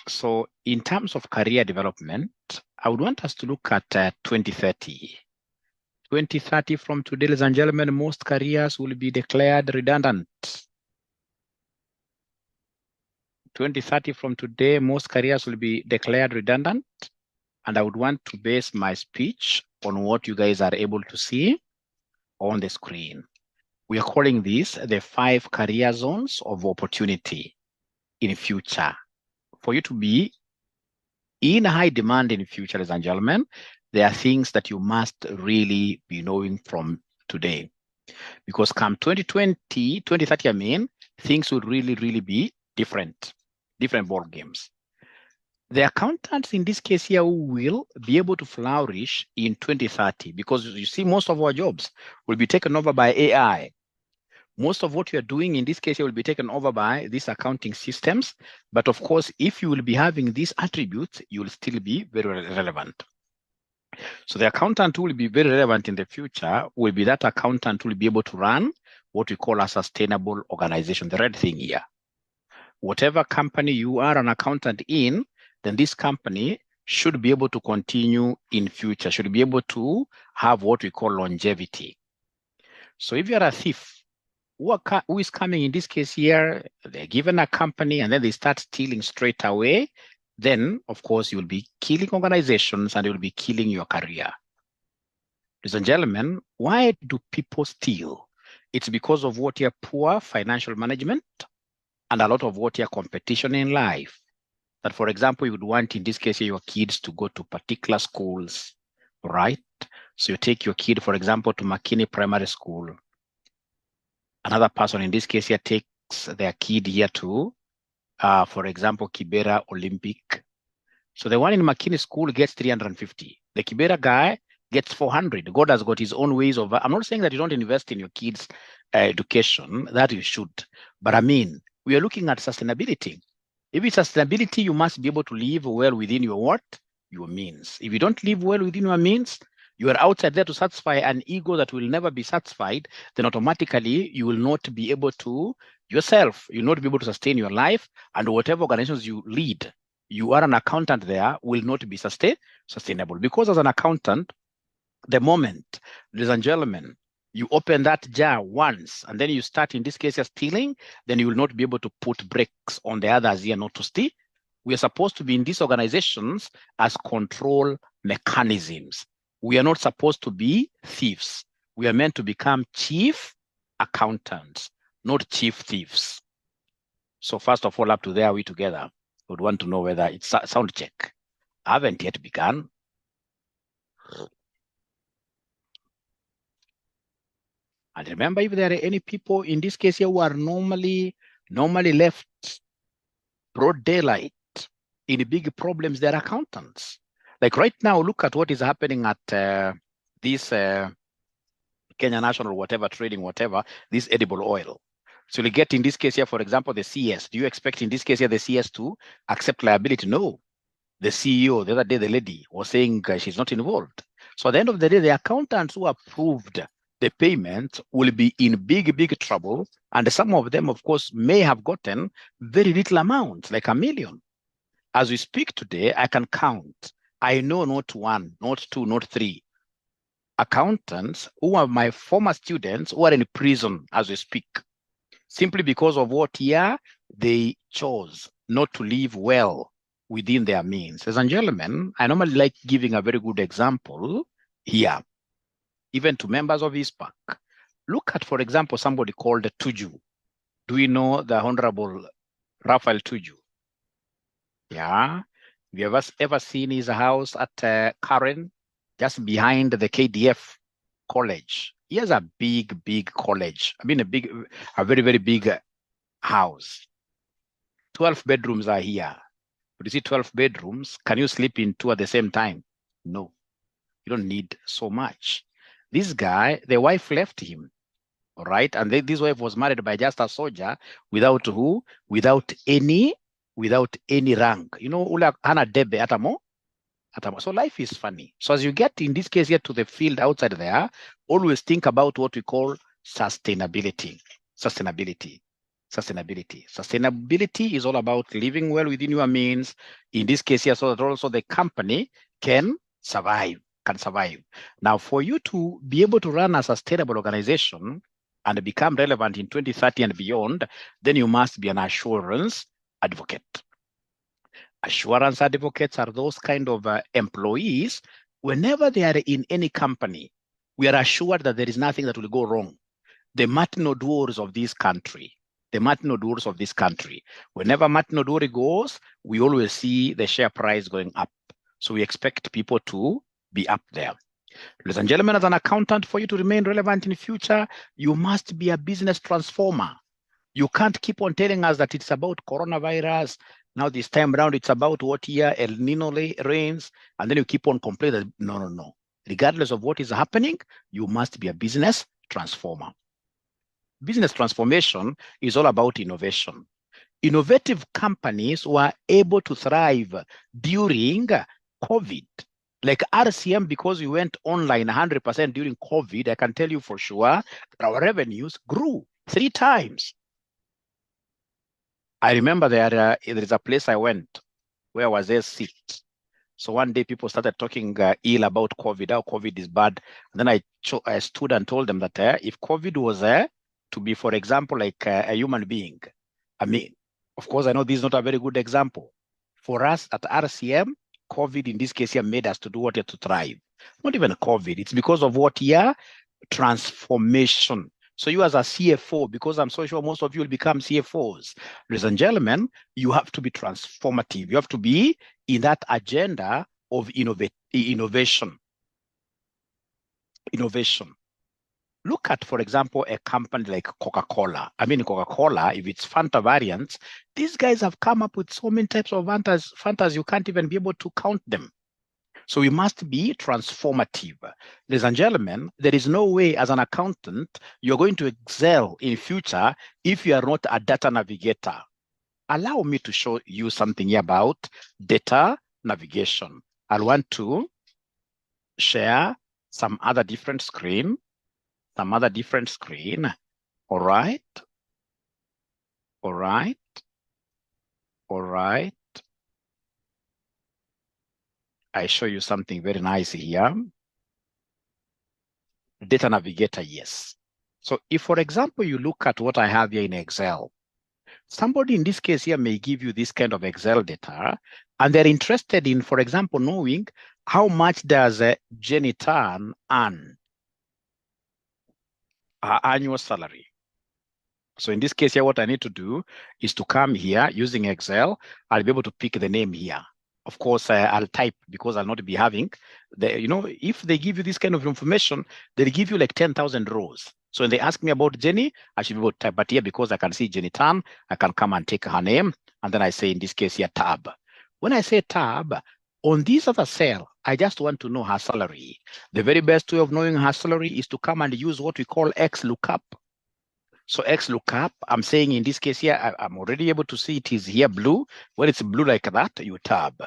So in terms of career development, I would want us to look at 2030. 2030 from today, ladies and gentlemen, most careers will be declared redundant. 2030 from today, most careers will be declared redundant. And I would want to base my speech on what you guys are able to see on the screen. We are calling this the 5 career zones of opportunity in future. For you to be in high demand in future, ladies and gentlemen, there are things that you must really be knowing from today. Because come 2020, 2030, I mean, things will really, really be different ball games. The accountants in this case here will be able to flourish in 2030 because you see most of our jobs will be taken over by AI. Most of what you are doing in this case here will be taken over by these accounting systems. But of course, if you will be having these attributes, you will still be very relevant. So the accountant who will be very relevant in the future will be that accountant who will be able to run what we call a sustainable organization, the red thing here. Whatever company you are an accountant in, then this company should be able to continue in future, should be able to have what we call longevity. So if you're a thief, who is coming in this case here, they're given a company and then they start stealing straight away, then of course you will be killing organizations and you will be killing your career. Ladies and gentlemen, why do people steal? It's because of what your poor financial management and a lot of what your competition in life. That, for example, you would want, in this case, your kids to go to particular schools, right? So you take your kid, for example, to McKinney Primary School. Another person, in this case, here takes their kid here to, for example, Kibera Olympic. So the one in McKinney School gets 350. The Kibera guy gets 400. God has got his own ways of, I'm not saying that you don't invest in your kids' education, that you should. But I mean, we are looking at sustainability. If it's sustainability, you must be able to live well within your what? Your means. If you don't live well within your means, you are outside there to satisfy an ego that will never be satisfied, then automatically you will not be able to yourself, you'll not be able to sustain your life, and whatever organizations you lead, you are an accountant there, will not be sustainable. Because as an accountant, the moment, ladies and gentlemen, you open that jar once and then you start, in this case, you're stealing, then you will not be able to put brakes on the others here not to steal. We are supposed to be in these organizations as control mechanisms. We are not supposed to be thieves. We are meant to become chief accountants, not chief thieves. So first of all, up to there, are we together? We would want to know whether it's sound check. I haven't yet begun. And remember, if there are any people in this case here who are normally left broad daylight in big problems, they're accountants. Like right now, look at what is happening at this Kenya National, whatever, trading, whatever, this edible oil. So you get in this case here, for example, the CS. Do you expect in this case here the CS to accept liability? No. The CEO, the other day, the lady was saying she's not involved. So at the end of the day, the accountants who approved the payment will be in big trouble. And some of them, of course, may have gotten very little amount, like $1 million. As we speak today, I can count. I know not 1, not 2, not 3 accountants who are my former students who are in prison as we speak, simply because of what here they chose not to live well within their means. Ladies and gentlemen, I normally like giving a very good example here, even to members of ISPAC. Look at, for example, somebody called Tuju. Do we know the Honorable Raphael Tuju? Yeah. Have you ever seen his house at Karen, just behind the KDF college? He has a big college. I mean, a very big house. 12 bedrooms are here. But you see 12 bedrooms, can you sleep in 2 at the same time? No, you don't need so much. This guy, the wife left him, all right? And this wife was married by just a soldier without who? Without any rank. You know, Hana Debe Atamo. So life is funny. So as you get, in this case here, to the field outside there, always think about what we call sustainability. Sustainability. Sustainability is all about living well within your means. In this case here, so that also the company can survive. Now, for you to be able to run a sustainable organization and become relevant in 2030 and beyond, then you must be an assurance advocate. Assurance advocates are those kind of employees. Whenever they are in any company, we are assured that there is nothing that will go wrong. The Martin Oduors of this country, whenever Martin Oduri goes, we always see the share price going up. So we expect people to be up there. Ladies and gentlemen, as an accountant, for you to remain relevant in the future, you must be a business transformer. You can't keep on telling us that it's about coronavirus. Now this time around, it's about what year El Nino rains, and then you keep on complaining that no. Regardless of what is happening, you must be a business transformer. Business transformation is all about innovation. Innovative companies were able to thrive during COVID. Like RCM, because we went online 100% during COVID, I can tell you for sure that our revenues grew 3 times. I remember there is a place I went where I was there sick. So one day people started talking ill about COVID, how COVID is bad. And then I stood and told them that if COVID was to be, for example, like a human being, I mean, of course, I know this is not a very good example. For us at RCM, COVID in this case here made us to do what? To thrive. Not even COVID. It's because of what here? Transformation. So you as a CFO, because I'm so sure most of you will become CFOs, ladies and gentlemen, you have to be transformative. You have to be in that agenda of innovation. Look at, for example, a company like Coca-Cola. I mean, Coca-Cola, if it's Fanta variants, these guys have come up with so many types of Fantas, you can't even be able to count them. So we must be transformative. Ladies and gentlemen, there is no way as an accountant you're going to excel in future if you are not a data navigator. Allow me to show you something here about data navigation. I want to share some other different screen. All right. I show you something very nice here. Data navigator, yes. So if, for example, you look at what I have here in Excel, somebody in this case here may give you this kind of Excel data, and they're interested in, for example, knowing how much does Jenny Tan earn, her annual salary. So in this case here, what I need to do is to come here using Excel. I'll be able to pick the name here. Of course, I'll type because I'll not be having if they give you this kind of information, they'll give you like 10,000 rows. So when they ask me about Jenny, I should be able to type, but here because I can see Jenny Tan, I can come and take her name. And then I say, in this case here, tab. When I say tab, on this other cell, I just want to know her salary. The very best way of knowing her salary is to come and use what we call XLOOKUP. So XLOOKUP, I'm saying in this case here, I'm already able to see it is here blue. When it's blue like that, you tab.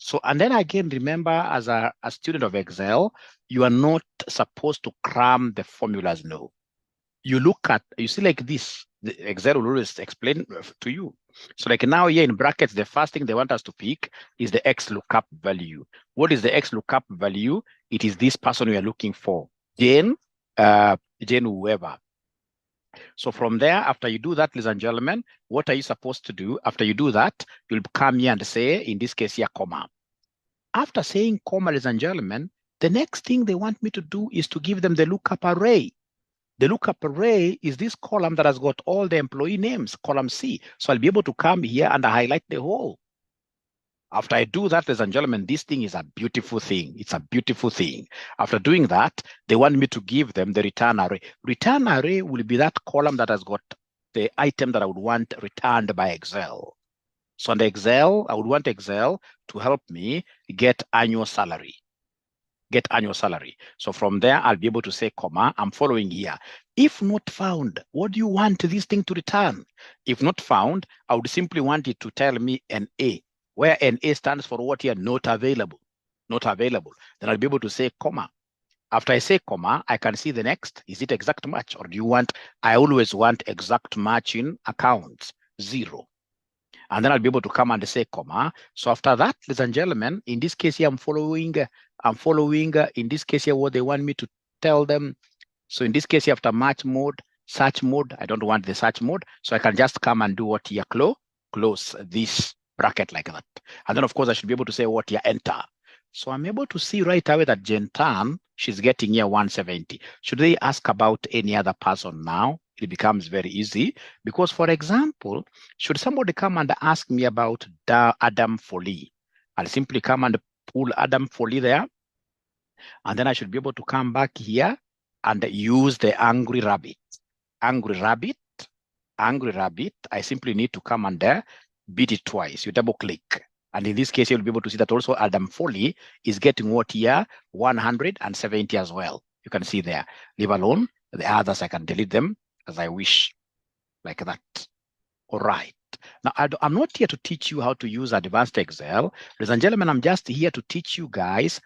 So, and then again, remember as a student of Excel, you are not supposed to cram the formulas, no. You see like this, the Excel will always explain to you. So like now here in brackets, the first thing they want us to pick is the XLOOKUP value. What is the XLOOKUP value? It is this person we are looking for, Jane whoever. So from there, after you do that, ladies and gentlemen, what are you supposed to do? After you do that, you'll come here and say, in this case here, comma. After saying comma, ladies and gentlemen, the next thing they want me to do is to give them the lookup array. The lookup array is this column that has got all the employee names, column C. So I'll be able to come here and highlight the whole. After I do that, ladies and gentlemen, this thing is a beautiful thing. It's a beautiful thing. After doing that, they want me to give them the return array. Return array will be that column that has got the item that I would want returned by Excel. So on the Excel, I would want Excel to help me get annual salary. So from there, I'll be able to say, comma, I'm following here. If not found, what do you want this thing to return? If not found, I would simply want it to tell me an A, where an A stands for what here? Not available. Then I'll be able to say, comma. After I say comma, I can see the next. Is it exact match? Or do you want, I always want exact match in accounts, 0. And then I'll be able to come and say comma. So after that, ladies and gentlemen, in this case here, I'm following, in this case here, what they want me to tell them. So in this case here, after match mode, search mode, I don't want the search mode. So I can just come and do what here, close this bracket like that. And then of course I should be able to say what here, enter. So I'm able to see right away that Jen Tan, she's getting here 170. Should they ask about any other person now? It becomes very easy because, for example, should somebody come and ask me about Adam Foley, I'll simply come and pull Adam Foley there. And then I should be able to come back here and use the angry rabbit. Angry rabbit. I simply need to come and beat it twice. You double click. And in this case, you'll be able to see that also Adam Foley is getting what here? 170 as well. You can see there. Leave alone. The others, I can delete them as I wish, like that. All right. Now, I'm not here to teach you how to use advanced Excel. Ladies and gentlemen, I'm just here to teach you guys,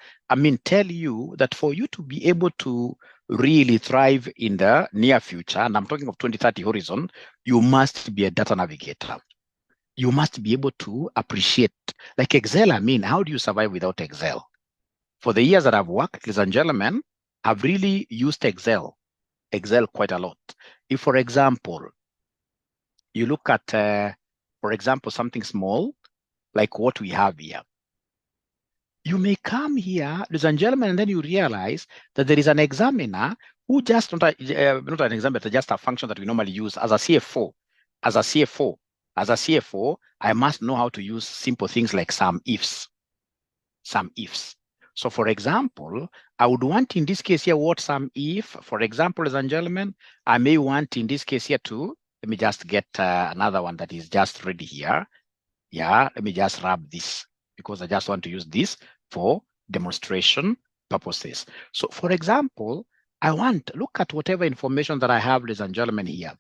tell you that for you to be able to really thrive in the near future, and I'm talking of 2030 horizon, you must be a data navigator. You must be able to appreciate, like Excel, how do you survive without Excel? For the years that I've worked, ladies and gentlemen, I've really used Excel quite a lot. If, for example, you look at, for example, something small, like what we have here. You may come here, ladies and gentlemen, and then you realize that there is an examiner who just, not an examiner, but just a function that we normally use as a CFO. As a CFO, I must know how to use simple things like some ifs. So for example, I would want in this case here, what some if, for example, ladies and gentlemen, I may want in this case here to, let me just get another one that is just ready here. Yeah, let me just wrap this because I just want to use this for demonstration purposes. So for example, look at whatever information that I have, ladies and gentlemen, here.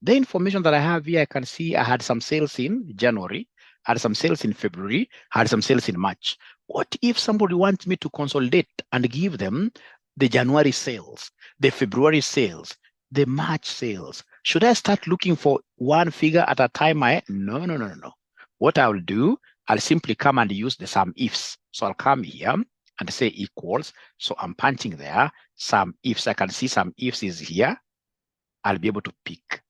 The information that I have here, I can see I had some sales in January, had some sales in February, had some sales in March. What if somebody wants me to consolidate and give them the January sales, the February sales, the March sales? Should I start looking for one figure at a time? No. What I'll do, I'll simply come and use the sum ifs. So I'll come here and say equals. So I'm punching there some ifs. I can see some ifs is here. I'll be able to pick.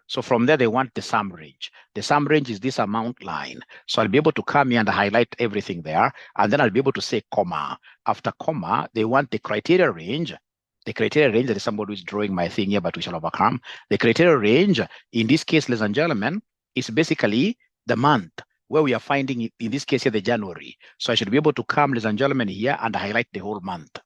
So from there, they want the sum range. The sum range is this amount line. So I'll be able to come here and highlight everything there. And then I'll be able to say comma. After comma, they want the criteria range. The criteria range, there is somebody who's drawing my thing here, but we shall overcome. The criteria range, in this case, ladies and gentlemen, is basically the month where we are finding, in this case here, the January. So I should be able to come, ladies and gentlemen, here and highlight the whole month.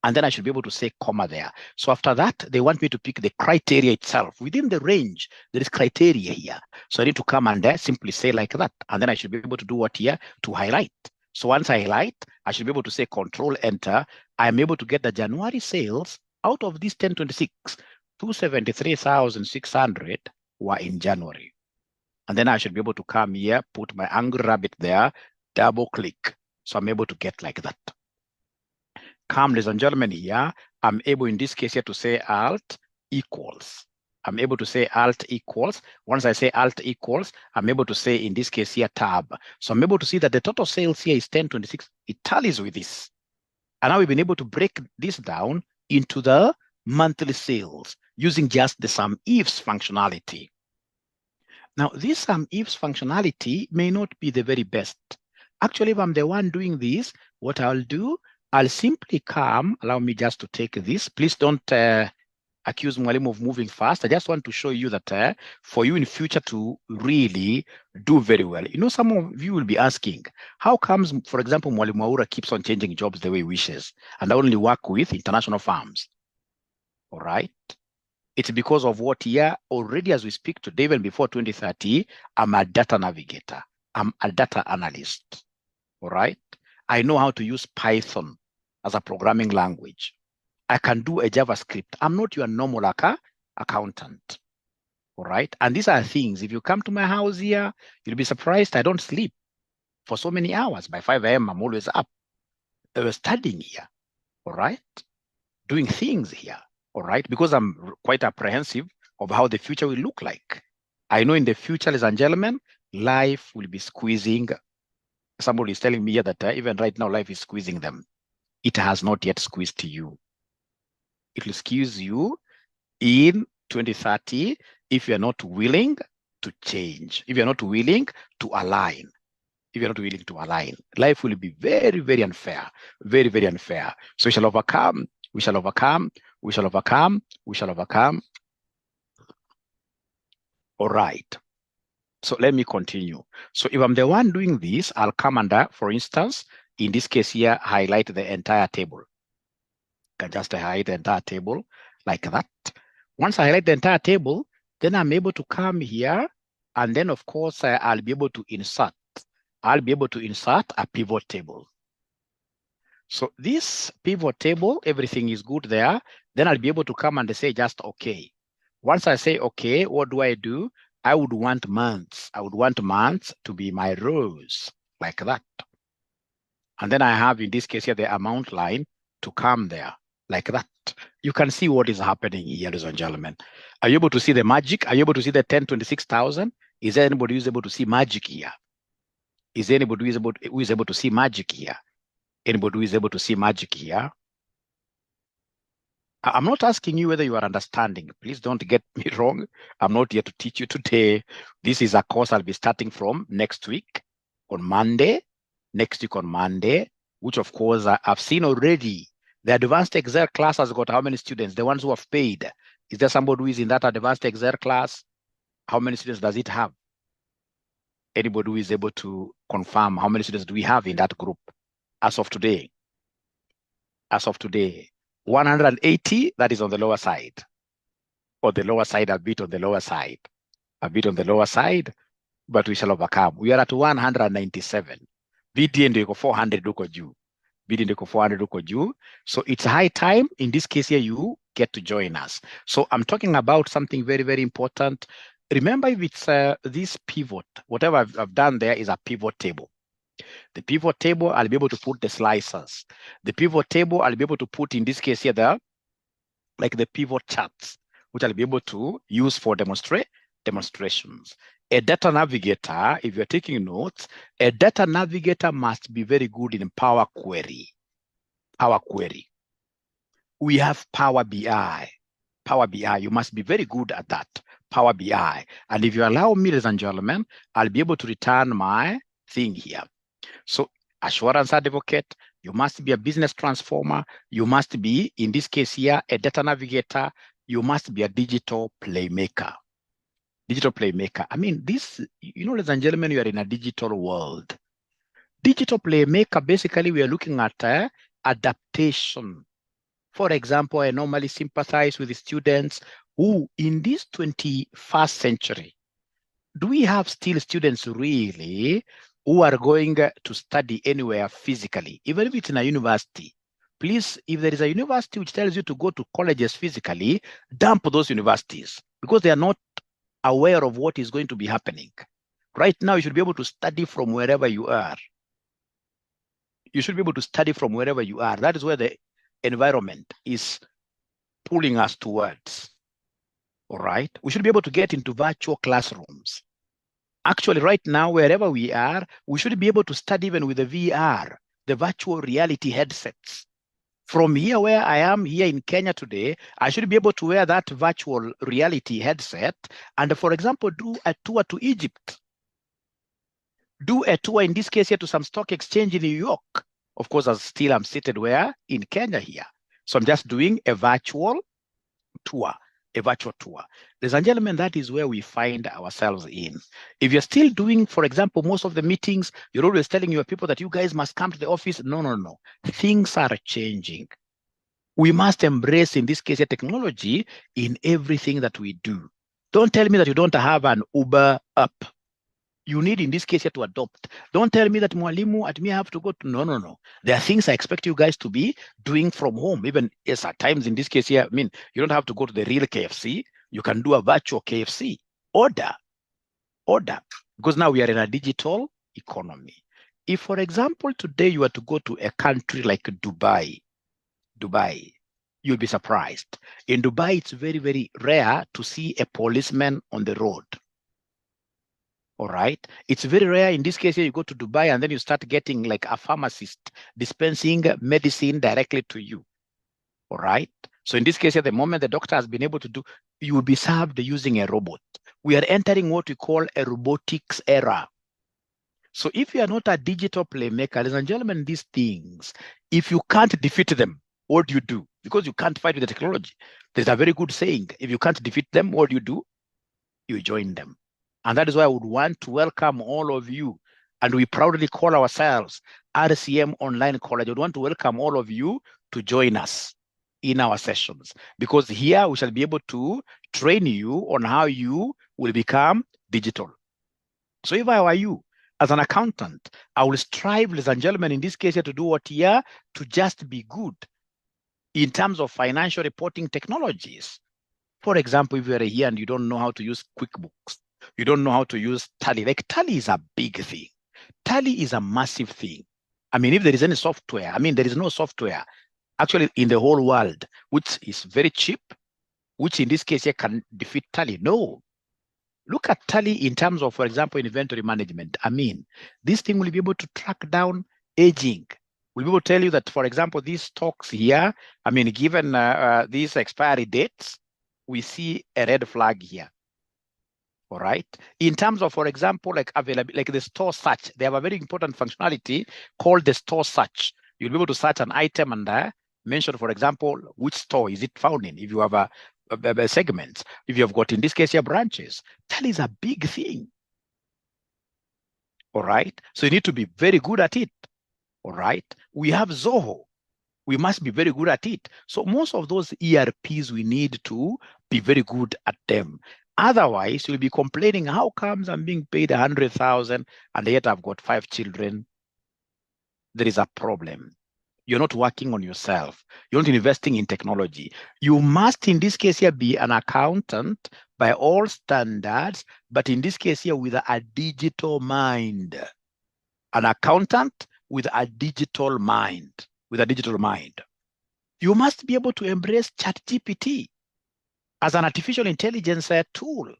And then I should be able to say comma there. So after that, they want me to pick the criteria itself. Within the range, there is criteria here. So I need to come and simply say like that. And then I should be able to do what here? To highlight. So once I highlight, I should be able to say Control Enter. I'm able to get the January sales out of this 1026. 273,600 were in January. And then I should be able to come here, put my angry rabbit there, double click. So I'm able to get like that. Come, ladies and gentlemen, here, I'm able in this case here to say Alt equals. I'm able to say Alt equals. Once I say Alt equals, I'm able to say in this case here tab. So I'm able to see that the total sales here is 1026. It tallies with this. And now we've been able to break this down into the monthly sales using just the sum ifs functionality. Now, this sum ifs functionality may not be the very best. Actually, if I'm the one doing this, what I'll do, I'll simply come, allow me just to take this. Please don't accuse Mwalimu of moving fast. I just want to show you that for you in future to really do very well. You know, some of you will be asking, how comes, for example, Mwalimu Aura keeps on changing jobs the way he wishes and I only work with international firms? All right. It's because of what here already as we speak today, even before 2030, I'm a data navigator. I'm a data analyst. All right. I know how to use Python as a programming language. I can do a JavaScript. I'm not your normal accountant. All right. And these are things, if you come to my house here, you'll be surprised I don't sleep for so many hours. By 5 a.m., I'm always up studying here. All right. doing things here, all right? Because I'm quite apprehensive of how the future will look like. I know in the future, ladies and gentlemen, life will be squeezing. Somebody is telling me here that even right now, life is squeezing them. It has not yet squeezed you. It will squeeze you in 2030 if you're not willing to change, if you're not willing to align. If you're not willing to align, life will be very, very unfair, very, very unfair. So we shall overcome, we shall overcome, we shall overcome, we shall overcome. All right. So let me continue. So if I'm the one doing this, I'll come under, for instance, in this case here, highlight the entire table. I can just highlight the entire table like that. Once I highlight the entire table, then I'm able to come here, and then of course, I'll be able to insert. I'll be able to insert a pivot table. So this pivot table, everything is good there. Then I'll be able to come and say just okay. Once I say okay, what do? I would want months. I would want months to be my rows like that. And then I have in this case here the amount line to come there like that. You can see what is happening here, ladies and gentlemen. Are you able to see the magic? Are you able to see the 1026,000? Is there anybody who's able to see magic here? Is there anybody who is able to see magic here? Anybody who is able to see magic here? I'm not asking you whether you are understanding. Please don't get me wrong. I'm not here to teach you today. This is a course I'll be starting from next week on Monday. Next week on Monday, which of course I've seen already. The advanced Excel class has got how many students? The ones who have paid. Is there somebody who is in that advanced Excel class? How many students does it have? Anybody who is able to confirm how many students do we have in that group as of today? As of today, 180, that is on the lower side. Or the lower side, a bit on the lower side. A bit on the lower side, but we shall overcome. We are at 197. BD ndio 400 huko juu. BD ndio 400 huko juu. So it's high time. In this case here, you get to join us. So I'm talking about something very, very important. Remember, if it's this pivot, whatever I've done there is a pivot table. The pivot table, I'll be able to put the slicers. The pivot table, I'll be able to put, in this case here, like the pivot charts, which I'll be able to use for demonstrations. A data navigator, if you're taking notes, a data navigator must be very good in Power Query. Power Query. We have Power BI. Power BI, you must be very good at that. Power BI. And if you allow me, ladies and gentlemen, I'll be able to return my thing here. So assurance advocate, you must be a business transformer. You must be, in this case here, a data navigator. You must be a digital playmaker. Digital playmaker. I mean, this, you know, ladies and gentlemen, you are in a digital world. Digital playmaker, basically, we are looking at adaptation. For example, I normally sympathize with the students who, in this 21st century, do we have still students really who are going to study anywhere physically, even if it's in a university? Please, if there is a university which tells you to go to colleges physically, dump those universities because they are not aware of what is going to be happening. Right now, you should be able to study from wherever you are. You should be able to study from wherever you are. That is where the environment is pulling us towards. All right. We should be able to get into virtual classrooms. Actually, right now, wherever we are, we should be able to study even with the VR, the virtual reality headsets. From here where I am here in Kenya today, I should be able to wear that virtual reality headset and, for example, do a tour to Egypt. Do a tour, in this case here, to some stock exchange in New York. Of course, I'm seated where? In Kenya here. So I'm just doing a virtual tour. A virtual tour. Ladies and gentlemen, that is where we find ourselves in. If you're still doing, for example, most of the meetings, you're always telling your people that you guys must come to the office. No. Things are changing. We must embrace, in this case, technology in everything that we do. Don't tell me that you don't have an Uber app. You need, in this case, to adopt. Don't tell me that Mwalimu, at me I have to go to, no. There are things I expect you guys to be doing from home. Even, yes, at times in this case here, I mean, you don't have to go to the real KFC. You can do a virtual KFC. Order. Because now we are in a digital economy. If, for example, today you were to go to a country like Dubai, You'll be surprised. In Dubai, it's very, very rare to see a policeman on the road. All right. It's very rare. In this case, you go to Dubai and then you start getting like a pharmacist dispensing medicine directly to you. All right. So in this case, at the moment the doctor has been able to do, you will be served using a robot. We are entering what we call a robotics era. So if you are not a digital playmaker, ladies and gentlemen, these things, if you can't defeat them, what do you do? Because you can't fight with the technology. There's a very good saying, if you can't defeat them, what do? You join them. And that is why I would want to welcome all of you. And we proudly call ourselves RCM Online College. I would want to welcome all of you to join us in our sessions, because here we shall be able to train you on how you will become digital. So if I were you, as an accountant, I will strive, ladies and gentlemen, in this case here, to do what here? To just be good in terms of financial reporting technologies. For example, if you're here and you don't know how to use QuickBooks, you don't know how to use Tally. Like Tally is a big thing. Tally is a massive thing. I mean, if there is any software, I mean, there is no software actually in the whole world which is very cheap, which in this case here can defeat Tally. No. Look at Tally in terms of, for example, inventory management. I mean, this thing will be able to track down aging. We'll be able to tell you that, for example, these stocks here, I mean, given these expiry dates, we see a red flag here. All right. In terms of, for example, like availability, like the store search, they have a very important functionality called the store search. You'll be able to search an item and mention, for example, which store is it found in. If you have a segment, if you have got, in this case, your branches, that is a big thing. All right. So you need to be very good at it. All right. We have Zoho. We must be very good at it. So most of those ERPs, we need to be very good at them. Otherwise, you'll be complaining, how comes I'm being paid 100,000 and yet I've got 5 children? There is a problem. You're not working on yourself. You're not investing in technology. You must, in this case here, be an accountant by all standards, but in this case here, with a digital mind. An accountant with a digital mind. You must be able to embrace ChatGPT as an artificial intelligence tool.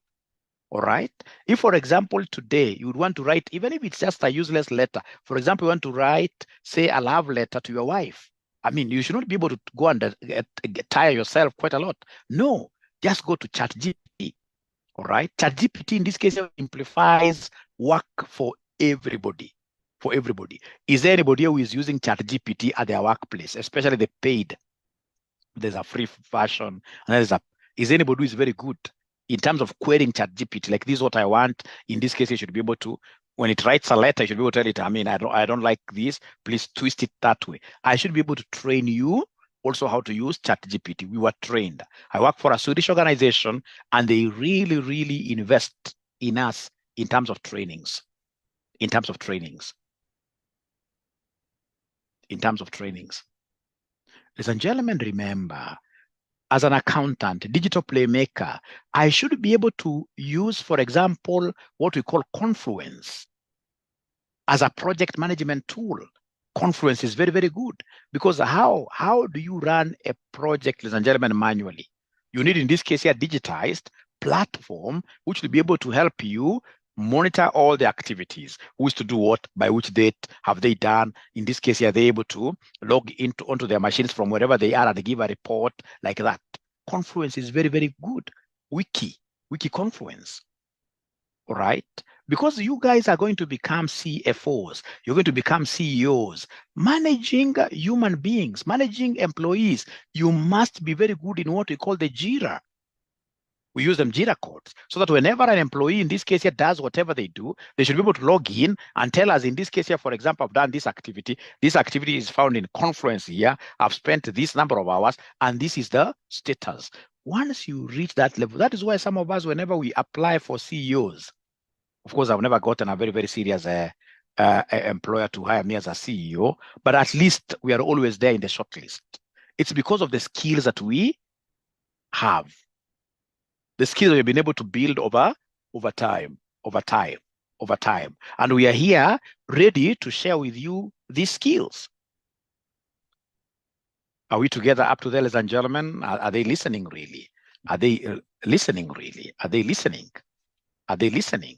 All right. If, for example, today you would want to write, even if it's just a useless letter, for example, you want to write, say, a love letter to your wife. I mean, you should not be able to go and tire yourself quite a lot. No, just go to ChatGPT. All right. ChatGPT in this case simplifies work for everybody. Is there anybody who is using ChatGPT at their workplace, especially the paid? There's a free version, and is anybody who is very good in terms of querying ChatGPT? Like, this is what I want. In this case, you should be able to, when it writes a letter, you should be able to tell it, I mean, I don't like this. Please twist it that way. I should be able to train you also how to use ChatGPT. We were trained. I work for a Swedish organization, and they really, really invest in us in terms of trainings. Ladies and gentlemen, remember, as an accountant, digital playmaker, I should be able to use, for example, what we call Confluence as a project management tool. Confluence is very, very good, because how do you run a project, ladies and gentlemen, manually? You need, in this case here, a digitized platform which will be able to help you monitor all the activities. Who is to do what, by which date have they done? In this case, are they able to log onto their machines from wherever they are and give a report like that? Confluence is very, very good. Wiki Confluence. All right? Because you guys are going to become CFOs, you're going to become CEOs, managing human beings, managing employees. You must be very good in what we call the JIRA. We use them JIRA codes, so that whenever an employee, in this case here, does whatever they do, they should be able to log in and tell us, in this case here, for example, I've done this activity. This activity is found in Confluence here. I've spent this number of hours, and this is the status. Once you reach that level, that is why some of us, whenever we apply for CEOs, of course, I've never gotten a very, very serious employer to hire me as a CEO, but at least we are always there in the shortlist. It's because of the skills that we have. The skills we've been able to build over time. And we are here ready to share with you these skills. Are we together up to there, ladies and gentlemen? Are they listening really? Are they listening really? Are they listening? Are they listening?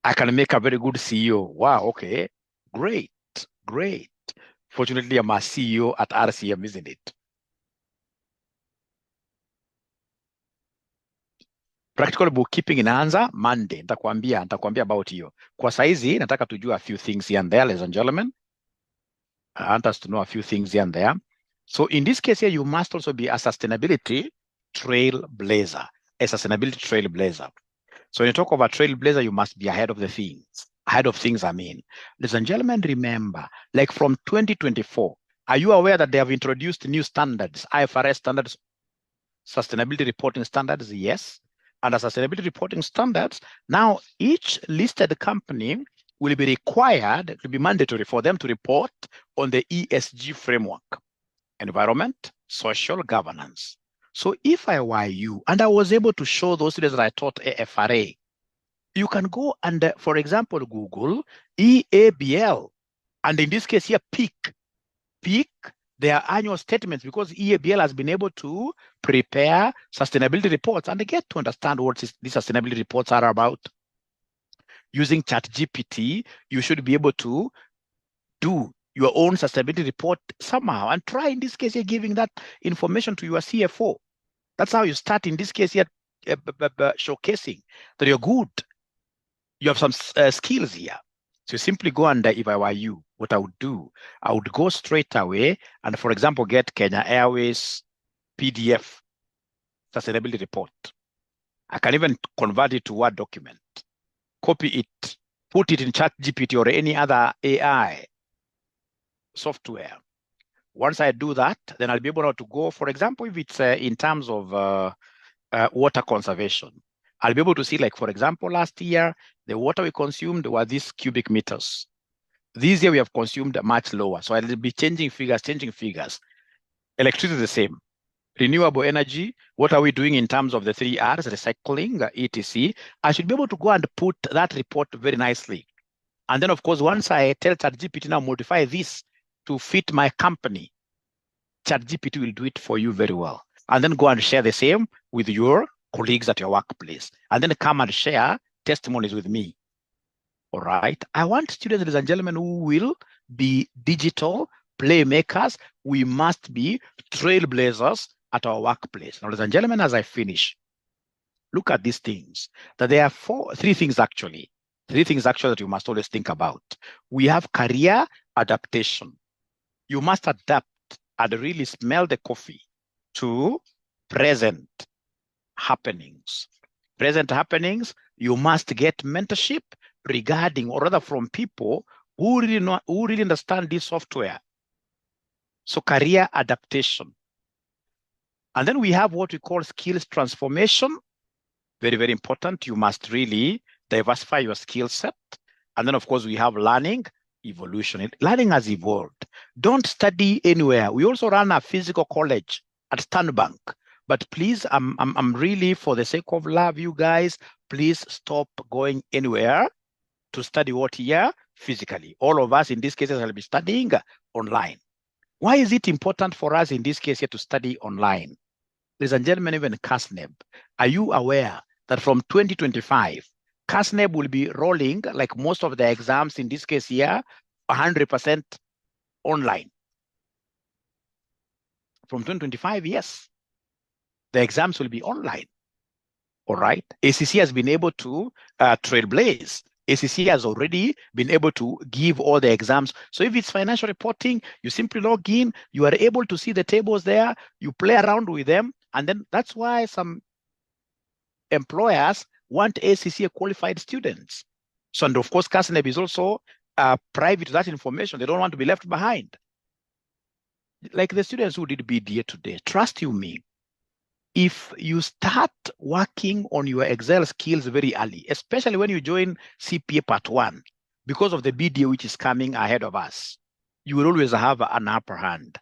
I can make a very good CEO. Wow, okay. Great, great. Fortunately, I'm a CEO at RCM, isn't it? Practical bookkeeping inaanza Monday. Nitakwambia about hiyo. Kwa saizi nataka tujua a few things here and there, ladies and gentlemen. I want us to know a few things here and there. So in this case here, you must also be a sustainability trailblazer. A sustainability trailblazer. So when you talk about trailblazer, you must be ahead of the things. Ahead of things, I mean. Ladies and gentlemen, remember, like from 2024, are you aware that they have introduced new standards, IFRS standards, sustainability reporting standards? Yes. Under sustainability reporting standards, now each listed company will be required, it will be mandatory for them to report on the ESG framework, environment, social governance. So if I were you, and I was able to show those students that I taught AFRA, you can go and, for example, Google EABL, and in this case here, pick their annual statements, because EABL has been able to prepare sustainability reports, and they get to understand what these sustainability reports are about. Using ChatGPT, you should be able to do your own sustainability report somehow, and try in this case here giving that information to your CFO. That's how you start in this case here, showcasing that you're good. You have some skills here. So you simply go and if I were you, what I would do, I would go straight away and, for example, get Kenya Airways PDF sustainability report. I can even convert it to Word document, copy it, put it in ChatGPT or any other AI software. Once I do that, then I'll be able to go, for example, if it's in terms of water conservation, I'll be able to see, like, for example, last year, the water we consumed were these cubic meters. This year we have consumed much lower. So I'll be changing figures. Electricity is the same. Renewable energy, what are we doing in terms of the 3 R's, recycling, etc. I should be able to go and put that report very nicely. And then, of course, once I tell ChatGPT now modify this to fit my company, ChatGPT will do it for you very well. And then go and share the same with your colleagues at your workplace. And then come and share testimonies with me. All right. I want students, ladies and gentlemen, who will be digital playmakers. We must be trailblazers at our workplace. Now, ladies and gentlemen, as I finish, look at these things. That there are three things actually that you must always think about. We have career adaptation. You must adapt and really smell the coffee to present happenings. Present happenings, you must get mentorship regarding, or rather from people who really understand this software. So career adaptation. And then we have what we call skills transformation. Very, very important. You must really diversify your skill set. And then, of course, we have learning evolution. Learning has evolved. Don't study anywhere. We also run a physical college at Stanbank. But please, I'm really, for the sake of love, you guys, please stop going anywhere to study what here physically. All of us in this case will be studying online. Why is it important for us in this case here to study online? Ladies and gentlemen, even CASNEB, are you aware that from 2025, CASNEB will be rolling, like most of the exams in this case here, 100% online? From 2025, yes, the exams will be online. All right. ACC has been able to trailblaze. ACC has already been able to give all the exams. So if it's financial reporting, you simply log in, you are able to see the tables there, you play around with them, and then that's why some employers want ACC qualified students. So, and of course, CASNEB is also private to that information. They don't want to be left behind. Like the students who did BDA today, trust you me, if you start working on your Excel skills very early, especially when you join CPA Part 1, because of the BDA which is coming ahead of us, you will always have an upper hand.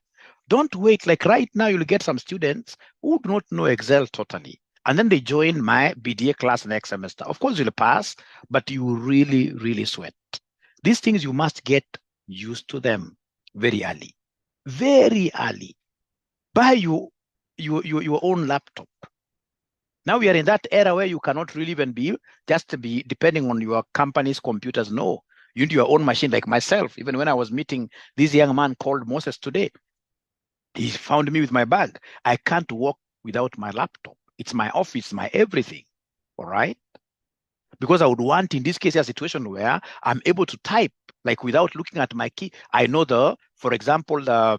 Don't wait. Like right now, you'll get some students who do not know Excel totally, and then they join my BDA class next semester. Of course, you'll pass, but you really, really sweat. These things, you must get used to them very early. Very early. Buy your own laptop. Now we are in that era where you cannot really even be depending on your company's computers. No, you need your own machine. Like myself, even when I was meeting this young man called Moses today, he found me with my bag. I can't walk without my laptop. It's my office, my everything. All right. Because I would want, in this case, a situation where I'm able to type, like without looking at my key. I know for example, like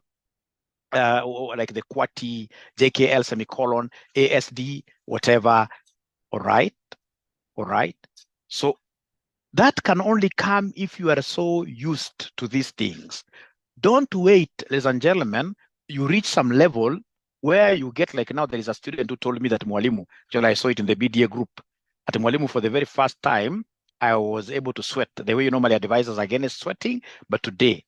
the QWERTY, JKL semicolon, ASD, whatever. All right. All right. So that can only come if you are so used to these things. Don't wait, ladies and gentlemen, you reach some level where you get, like now there is a student who told me that Mwalimu, actually I saw it in the BDA group, at Mwalimu for the very first time, I was able to sweat the way you normally advise us against sweating, but today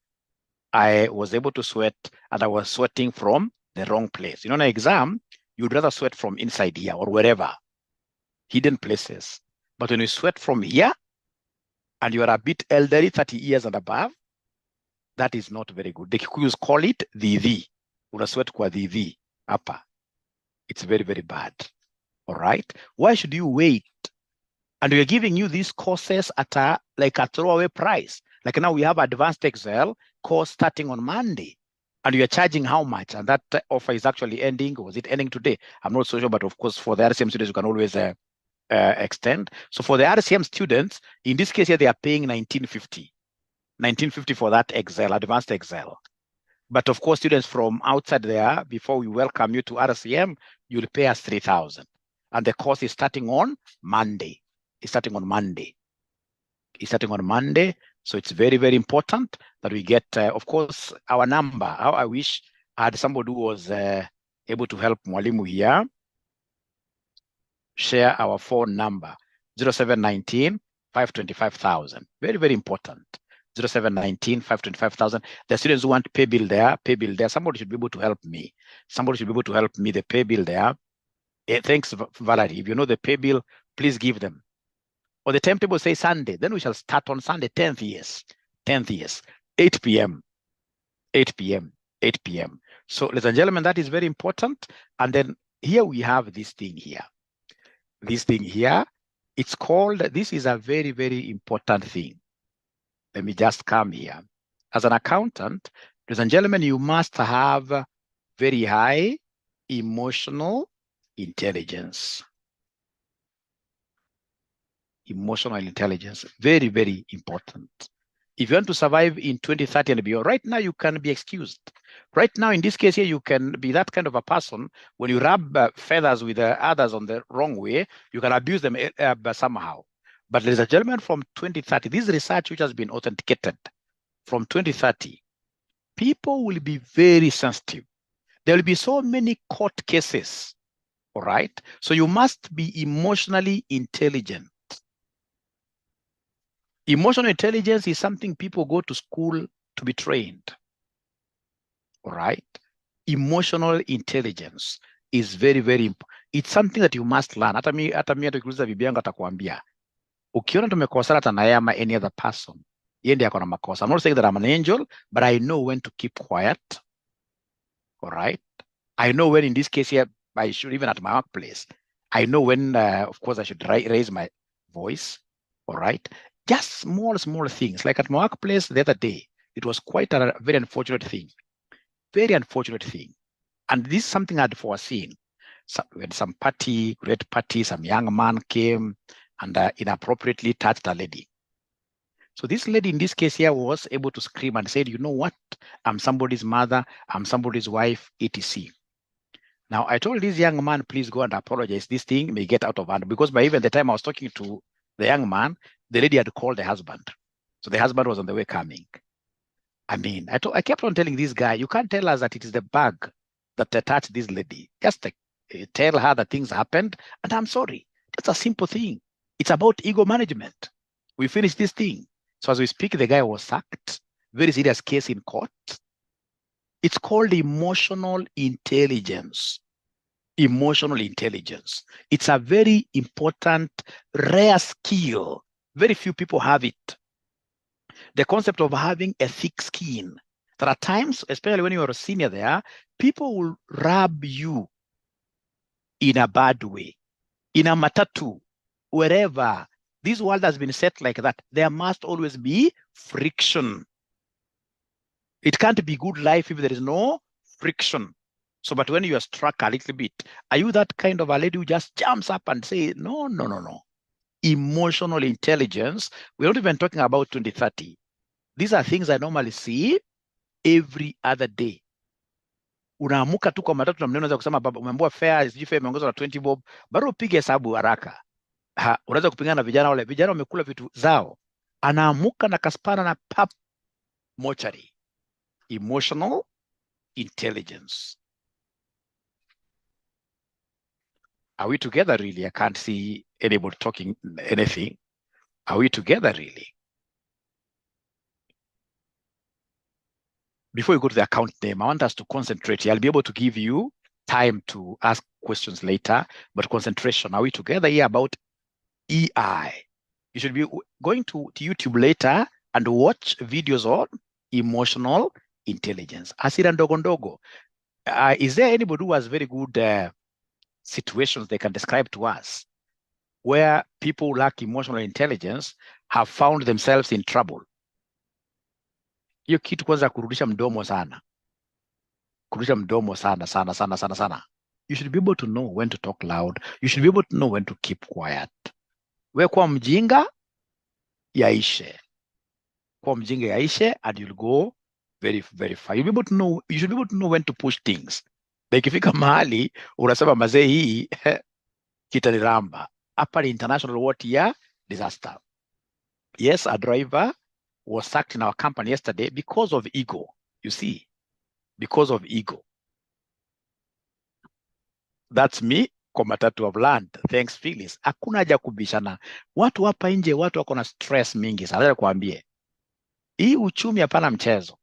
I was able to sweat and I was sweating from the wrong place. You know, in an exam, you'd rather sweat from inside here or wherever, hidden places. But when you sweat from here and you are a bit elderly, 30 years and above, that is not very good. The Kikuyus call it the. Una sweat kwa the upper. It's very, very bad. All right. Why should you wait? And we're giving you these courses at a throwaway price. Like now we have advanced Excel course starting on Monday. And you're charging how much? And that offer is actually ending. Was it ending today? I'm not so sure, but of course for the RCM students, you can always extend. So for the RCM students, in this case here, they are paying $19.50 for that Excel, advanced Excel. But of course, students from outside there, before we welcome you to RCM, you'll pay us $3,000. And the course is starting on Monday. It's starting on Monday. So it's very, very important that we get, of course, our number. How I wish I had somebody who was able to help Mwalimu here. Share our phone number, 0719 525,000. Very, very important. 0719 525,000. The students who want pay bill there. Somebody should be able to help me. The pay bill there. Thanks, Valerie. If you know the pay bill, please give them. Or the timetable says Sunday. Then we shall start on Sunday, 10th years, 8 p.m. So, ladies and gentlemen, that is very important. And then here we have this thing here. It's called, this is a very, very important thing. Let me just come here. As an accountant, ladies and gentlemen, you must have very high emotional intelligence. Very, very important. If you want to survive in 2030 and beyond, right now you can be excused. Right now, in this case here, you can be that kind of a person. When you rub feathers with others on the wrong way, you can abuse them somehow. But ladies and gentlemen, from 2030, this research which has been authenticated, from 2030, people will be very sensitive. There will be so many court cases, all right? So you must be emotionally intelligent. Emotional intelligence is something people go to school to be trained, all right? Emotional intelligence is very, very important. It's something that you must learn. Hata mi atakuuliza bibi yangu atakwambia, ukiona tumekosana hata na yeye ama any other person, yeye ndiye akona makosa. I'm not saying that I'm an angel, but I know when to keep quiet, all right? I know when, in this case here, I should, even at my workplace, I know when, of course, I should raise my voice, all right? Just small things. Like at my workplace the other day, it was quite a very unfortunate thing. And this is something I'd foreseen. We had some great party, some young man came and inappropriately touched a lady. So this lady in this case here was able to scream and said, you know what? I'm somebody's mother, I'm somebody's wife, etc. Now I told this young man, please go and apologize. This thing may get out of hand, because by even the time I was talking to the young man, the lady had called the husband. So the husband was on the way coming. I mean, I kept on telling this guy, you can't tell us that it is the bag that touched this lady. Just tell her that things happened, and I'm sorry. It's a simple thing. It's about ego management. We finished this thing. So as we speak, the guy was sacked. Very serious case in court. It's called emotional intelligence. It's a very important, rare skill. Very few people have it. The concept of having a thick skin. There are times, especially when you are a senior there, people will rub you in a bad way, in a matatu, wherever. This world has been set like that. There must always be friction. It can't be good life if there is no friction. So, but when you are struck a little bit, are you that kind of a lady who just jumps up and say, no, no, no, no. Emotional intelligence, we're not even talking about 2030. These are things I normally see every other day. Unaamuka tu kwa matatu na mneno za kusema baba umeambiwa fare sijui fare imeongezwa na 20 bob, bado upige hesabu haraka. Unaweza kupingana na vijana wale, vijana wamekula vitu zao. Anaamuka na kaspana na pap mochari. Emotional intelligence. Are we together really? I can't see anybody talking anything. Are we together really? Before you go to the account name, I want us to concentrate here. I'll be able to give you time to ask questions later, but concentration. Are we together here about EI? You should be going to YouTube later and watch videos on emotional intelligence. Hasira ndogo ndogo. Is there anybody who has very good situations they can describe to us where people who lack emotional intelligence have found themselves in trouble? Hiyo kitu kwanza kurudisha mdomo sana. Kurudisha mdomo sana, sana, sana, sana, sana. You should be able to know when to talk loud. You should be able to know when to keep quiet. We kwa mjinga, yaishe. Kwa mjinga yaishe, and you'll go very, very far. You'll be able to know, you should be able to know when to push things. Like ikifika mahali, unasema mazee hii, kitaniramba. Hapa ni international what ya disaster. Yes, a driver was sacked in our company yesterday because of ego. You see, because of ego. That's me kwa matatu of land. Thanks Phyllis. Hakuna haja kubishana. Watu hapa nje, watu wako na stress mingi sana. Nataka kuambie. Hii uchumi hapana mchezo.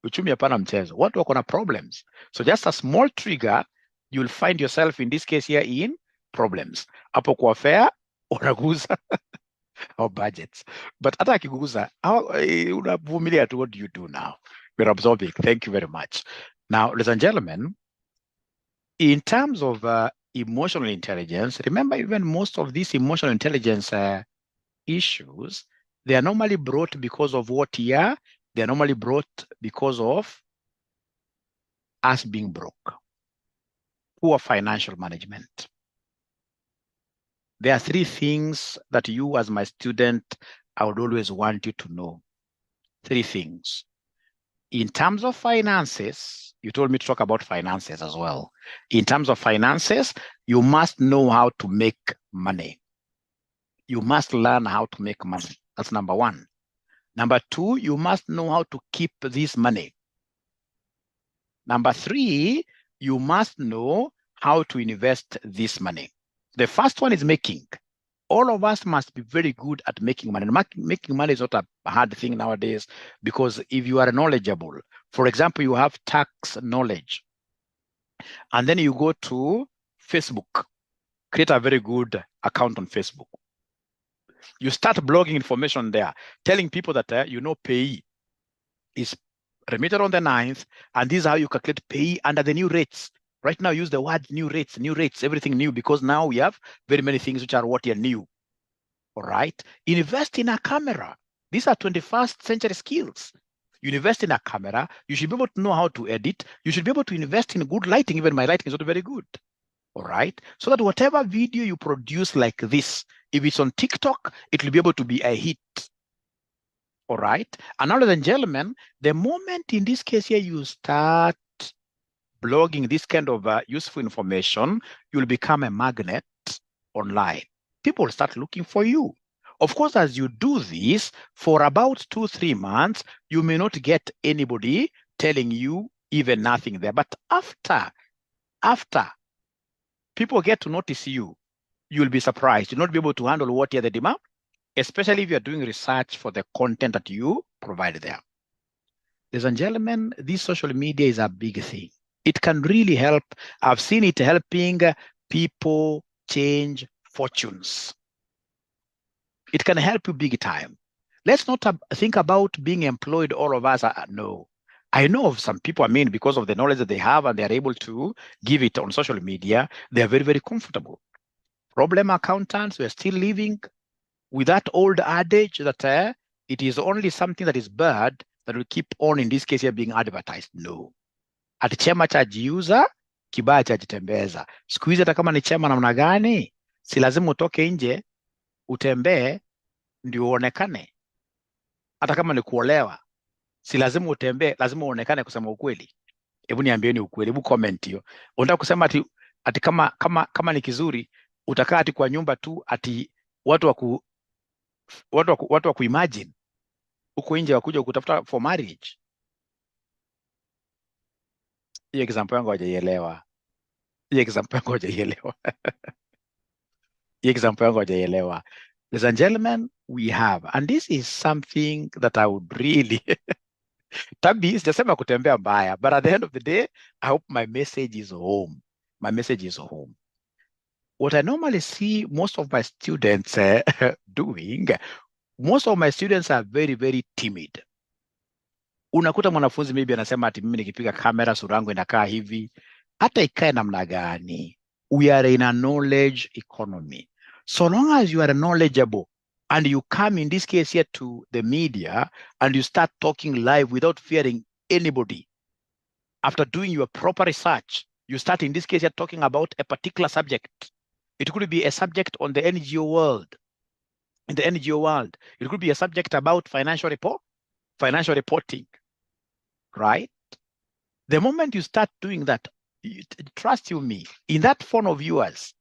Uchumi hapana mchezo. Watu wako na problems. So just a small trigger, you'll find yourself in this case here in problems. Hapo kwa fare, unaguza our budgets. But hata akiguza, unavumilia tu, what do you do now? We're absorbing. Thank you very much. Now, ladies and gentlemen, in terms of emotional intelligence, remember even most of these emotional intelligence issues, they are normally brought because of what year? They are normally brought because of us being broke, poor financial management. There are three things that you as my student, I would always want you to know. Three things. In terms of finances, you told me to talk about finances as well. In terms of finances, you must know how to make money. You must learn how to make money. That's number one. Number two, you must know how to keep this money. Number three, you must know how to invest this money. The first one is making. All of us must be very good at making money. Making money is not a hard thing nowadays because if you are knowledgeable, for example, you have tax knowledge, and then you go to Facebook, create a very good account on Facebook. You start blogging information there, telling people that you know pay is remitted on the 9th, and this is how you calculate pay under the new rates. Right now, use the word new rates, everything new, because now we have very many things which are what are new. All right. Invest in a camera. These are 21st century skills. You invest in a camera. You should be able to know how to edit. You should be able to invest in good lighting. Even my lighting is not very good. All right. So that whatever video you produce like this, if it's on TikTok, it will be able to be a hit. All right. And ladies and gentlemen, the moment in this case here you start blogging this kind of useful information, you'll become a magnet online. People will start looking for you. Of course, as you do this, for about 2-3 months, you may not get anybody telling you even nothing there. But after people get to notice you, you'll be surprised. You'll not be able to handle what are the demand, especially if you're doing research for the content that you provide there. Ladies and gentlemen, this social media is a big thing. It can really help. I've seen it helping people change fortunes. It can help you big time. Let's not think about being employed, all of us. No. I know of some people, I mean, because of the knowledge that they have and they are able to give it on social media, they are very, very comfortable. Problem accountants, we are still living with that old adage that it is only something that is bad that will keep on, in this case here, being advertised. No. Ati chema chajiuza, kibaya chajitembeza. Siku hizi hata kama ni chema namna gani, si lazima utoke nje, utembee, ndio uonekane. Hata kama ni kuolewa, si lazima utembee, lazima uonekane kusema ukweli. Hebu niambieni ukweli, hebu comment hiyo. Unataka kusema ati kama ni kizuri, utakaa ati kwa nyumba tu, ati watu wa kuimagine huko nje wakuja kutafuta for marriage. Hiyo example yangu hajaielewa. Hiyo example yangu hajaielewa. Hiyo example yangu hajaielewa. Ladies and gentlemen, we have, and this is something that I would really Tabi, sijasema kutembea mbaya, but at the end of the day, I hope my message is home. My message is home. What I normally see most of my students doing, most of my students are very, very timid. Unakuta mwanafunzi maybe anasema ati mimi nikipiga kamera sura yangu inakaa hivi. Hata ikae namna gani. We are in a knowledge economy. So long as you are knowledgeable and you come in this case here to the media and you start talking live without fearing anybody, after doing your proper research, you start in this case here talking about a particular subject. It could be a subject on the NGO world. In the NGO world, it could be a subject about financial reporting, right? The moment you start doing that, trust you me, in that phone of yours,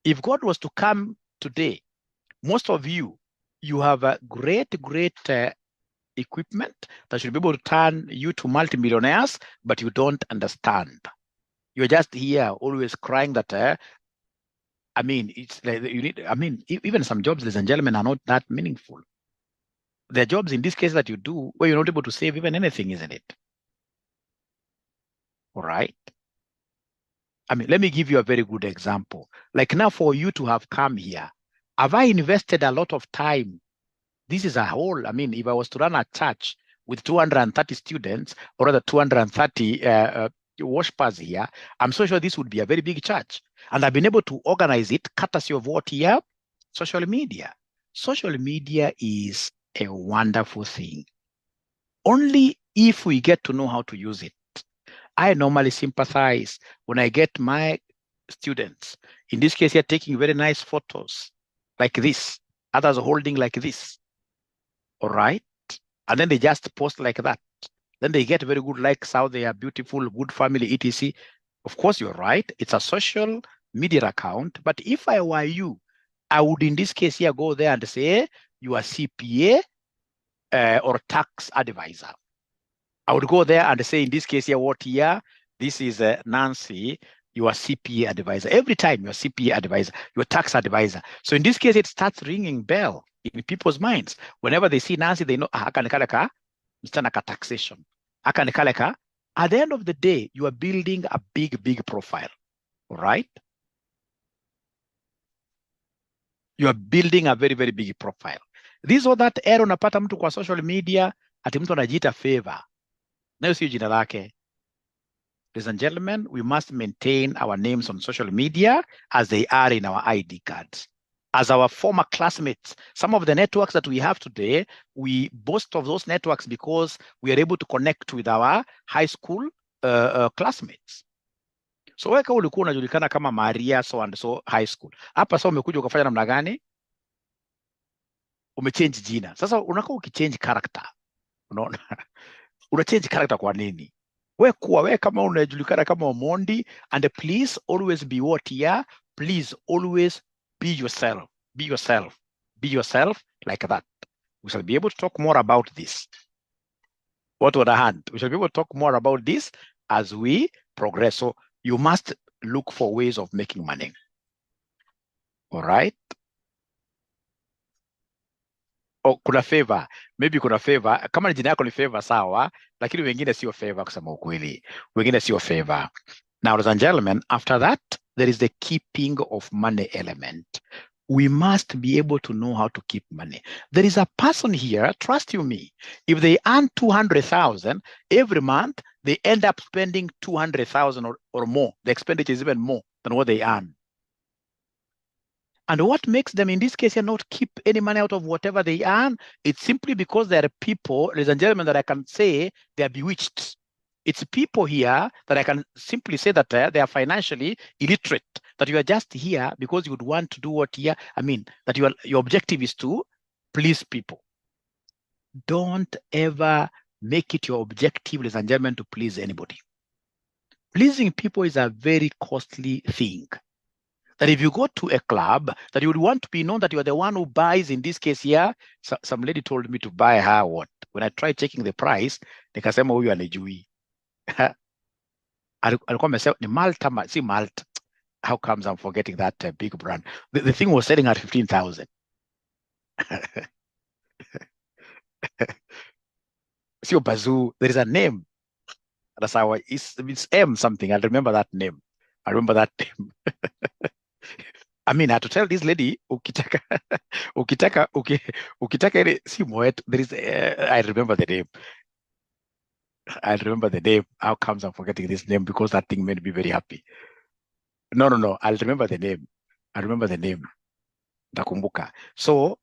if God was to come today, most of you have a great equipment that should be able to turn you to multimillionaires, but you don't understand. You're just here always crying that, I mean, it's like you need, I mean, even some jobs, ladies and gentlemen, are not that meaningful. There are jobs in this case that you do where you're not able to save even anything, isn't it? All right. I mean, let me give you a very good example. Like now for you to have come here, have I invested a lot of time? This is a whole, I mean, if I was to run a church with 230 students or rather 230 worshipers here, I'm so sure this would be a very big church. And I've been able to organize it courtesy of what here? Social media. Social media is a wonderful thing. Only if we get to know how to use it. I normally sympathize when I get my students, in this case here, taking very nice photos like this, others holding like this, all right? And then they just post like that. Then they get very good likes, how they are beautiful, good family, etc. Of course, you're right. It's a social media account. But if I were you, I would, in this case here, go there and say, you are CPA or tax advisor. I would go there and say, in this case here, what here? This is Nancy, your CPA advisor. Every time you're CPA advisor, your tax advisor. So in this case, it starts ringing bell in people's minds. Whenever they see Nancy, they know, akanikaleka, taxation. Akanikaleka. At the end of the day, you are building a big profile, all right? You are building a very big profile. This or that error unapata mtu kwa social media, ati mtu anajiita favor. Nayo sio jina lake. Ladies and gentlemen, we must maintain our names on social media as they are in our ID cards. As our former classmates, some of the networks that we have today, we boast of those networks because we are able to connect with our high school classmates. So wewe kama ulikuwa unajulikana kama Maria so and so high school, hapa sasa umekuja ukafanya namna gani? Umechange jina. Sasa unakuwa ukichange character. Unaona? Unachange character kwa nini? Wewe kama unajulikana kama Omondi, and please always be what here. Please always be yourself. Be yourself. Be yourself like that. We shall be able to talk more about this. What on the hand? We shall be able to talk more about this as we progress. So you must look for ways of making money. All right? Oh, kuna favor. Maybe kuna favor. Kama jina yako ni favor sawa, lakini wengine sio favor kusema ukweli. Wengine sio favor. Now, ladies and gentlemen, after that, there is the keeping of money element. We must be able to know how to keep money. There is a person here, trust you me, if they earn 200,000 every month, they end up spending 200,000 or more. The expenditure is even more than what they earn. And what makes them, in this case, here, not keep any money out of whatever they earn? It's simply because there are people, ladies and gentlemen, that I can say they are bewitched. It's people here that I can simply say that they are financially illiterate, that you are just here because you would want to do what here. I mean, that your objective is to please people. Don't ever make it your objective, ladies and gentlemen, to please anybody. Pleasing people is a very costly thing. That if you go to a club, that you would want to be known that you are the one who buys, in this case here, some lady told me to buy her what? When I tried checking the price, nikasema huyu anijui. Alikuwa amesema ni Malta, si Malta. How comes I'm forgetting that big brand? The thing was selling at 15,000. Sio Bazoo, there is a name. That's how it's M something. I remember that name. I mean, I had to tell this lady, ukitaka ile si Moet, there is, I remember the name. How comes I'm forgetting this name? Because that thing made me very happy. No. I'll remember the name. Nakumbuka. So,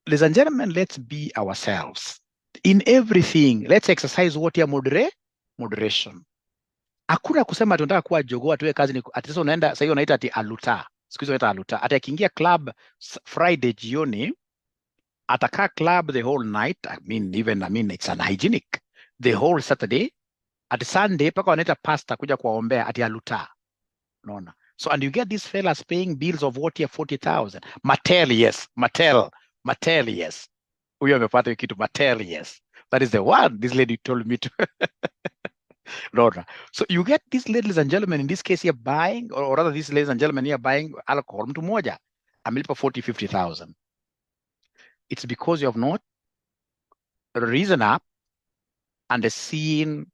ladies and gentlemen, let's be ourselves. In everything, let's exercise what ya moderation. Hakuna kusema tunataka kuwa jogoo atuwe kazi ni ati sasa unaenda sasa hiyo unaita ati aluta. Siku hizo unaita aluta. Ati akiingia club Friday jioni atakaa club the whole night. I mean it's unhygienic. The whole Saturday at Sunday paka wanaita pastor kuja kuwaombea ati aluta. Unaona? So and you get these fellas paying bills of what here 40,000. Mattel yes. Huyo amepata hiyo kitu Mattel yes. That is the one this lady told me to So you get these ladies and gentlemen in this case here buying, or rather these ladies and gentlemen here buying alcohol mtu moja amelipa 40,000-50,000. It's because you have not risen up and seen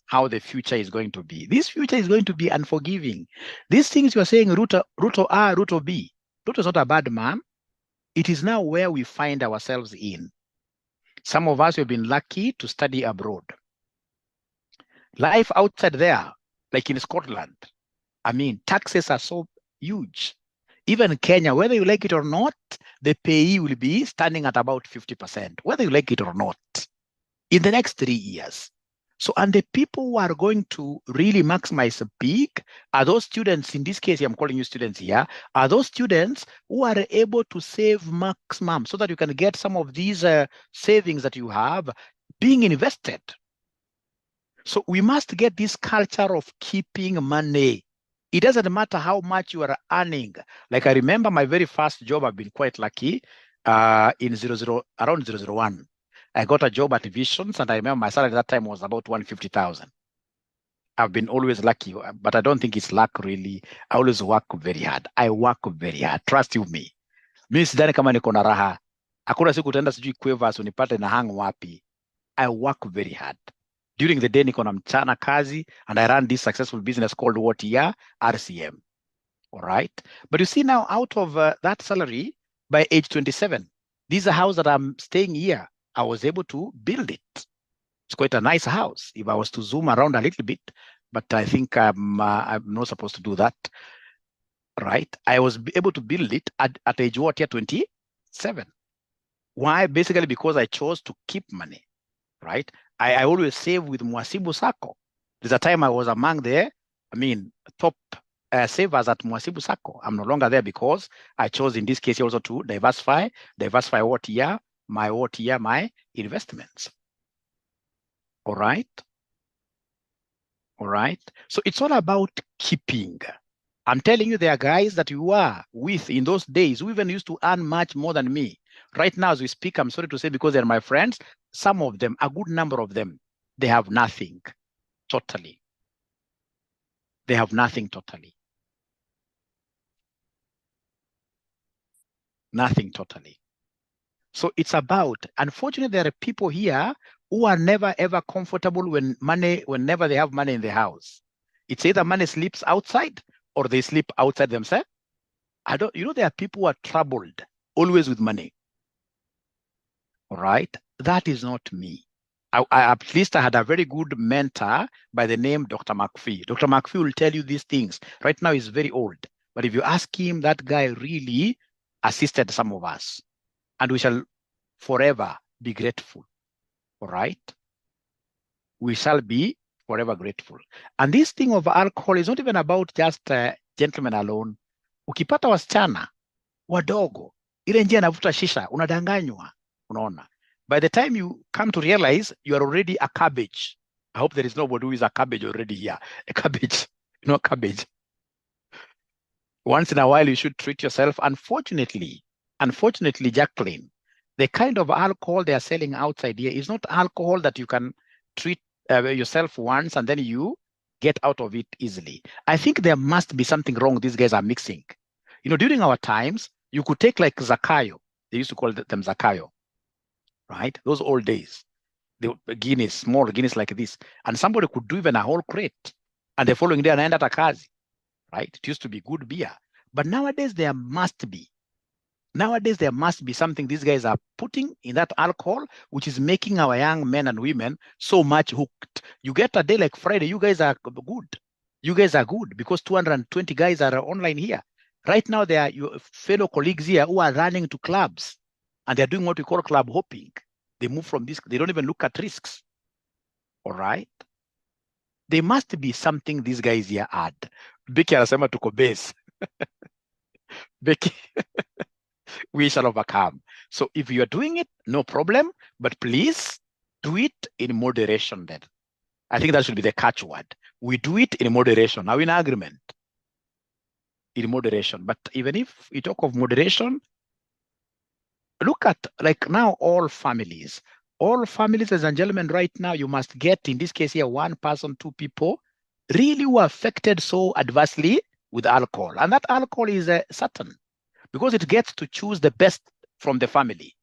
how the future is going to be. This future is going to be unforgiving. These things you are saying, Ruto A, Ruto B. Ruto is not a bad man. It is now where we find ourselves in. Some of us have been lucky to study abroad. Life outside there, like in Scotland, I mean, taxes are so huge. Even Kenya, whether you like it or not, the payee will be standing at about 50%, whether you like it or not, in the next 3 years. So, and the people who are going to really maximize the peak are those students, in this case, I'm calling you students here, are those students who are able to save maximum so that you can get some of these savings that you have being invested. So we must get this culture of keeping money. It doesn't matter how much you are earning. Like I remember my very first job, I've been quite lucky in around 001. I got a job at Visions and I remember my salary at that time was about 150,000. I've been always lucky, but I don't think it's luck really. I always work very hard. Trust you me. Mimi sidhani kama niko na raha. Hakuna siku utaenda sijui Quavers unipate na hang wapi. I work very hard. During the day, niko na mchana kazi, and I run this successful business called what here? RCM. All right. But you see now, out of that salary, by age 27, this is a house that I'm staying here. I was able to build it. It's quite a nice house. If I was to zoom around a little bit, but I think I'm not supposed to do that. Right. I was able to build it at age what here? 27. Why? Basically because I chose to keep money. Right. I always save with Mwasibu Sacco. There's a time I was among the, top savers at Mwasibu Sacco. I'm no longer there because I chose in this case also to diversify my investments. All right. So it's all about keeping. I'm telling you, there are guys that you were with in those days who even used to earn much more than me. Right now, as we speak, I'm sorry to say, because they're my friends, some of them, a good number of them, they have nothing totally. They have nothing totally. Nothing totally. So it's about, unfortunately, there are people here who are never ever comfortable whenever they have money in the house. It's either money sleeps outside or they sleep outside themselves. There are people who are troubled always with money. All right. That is not me. At least I had a very good mentor by the name Dr. McPhee. Dr. McPhee will tell you these things. Right now, he's very old. But if you ask him, that guy really assisted some of us. And we shall forever be grateful. All right? We shall be forever grateful. And this thing of alcohol is not even about just gentlemen alone. Ukipata wasichana wadogo, ile njia anavuta shisha, unadanganywa, unaona. By the time you come to realize you are already a cabbage. I hope there is nobody who is a cabbage already here. A cabbage, cabbage. Once in a while, you should treat yourself. Unfortunately, Jacqueline, the kind of alcohol they are selling outside here is not alcohol that you can treat yourself once and then you get out of it easily. I think there must be something wrong these guys are mixing. During our times, you could take like Zakayo. They used to call them Zakayo, right? Those old days. The Guinness, small Guinness like this. And somebody could do even a whole crate. And the following day, and end at a kazi, right? It used to be good beer. But nowadays, there must be something these guys are putting in that alcohol, which is making our young men and women so much hooked. You get a day like Friday, you guys are good. You guys are good because 220 guys are online here. Right now, there are your fellow colleagues here who are running to clubs and they're doing what we call club hopping. They move from this, they don't even look at risks. All right? There must be something these guys here add. Becky anasema tuko base. Becky, we shall overcome. So if you are doing it, no problem, but please do it in moderation then. I think that should be the catchword. We do it in moderation. Now in agreement. In moderation. But even if we talk of moderation, look at like now all families, ladies and gentlemen, right now you must get, in this case here, one person, two people, really who are affected so adversely with alcohol. And that alcohol is certain because it gets to choose the best from the family.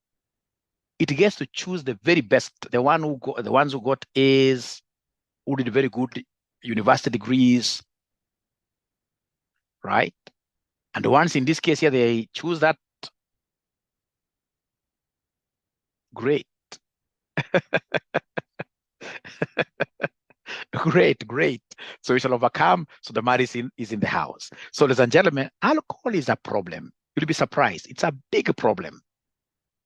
It gets to choose the very best, the ones who got A's, who did very good university degrees, right? And the ones in this case here, they choose that. Great. Great. So we shall overcome. So the money is in the house. So ladies and gentlemen, alcohol is a problem. You'll be surprised. It's a big problem.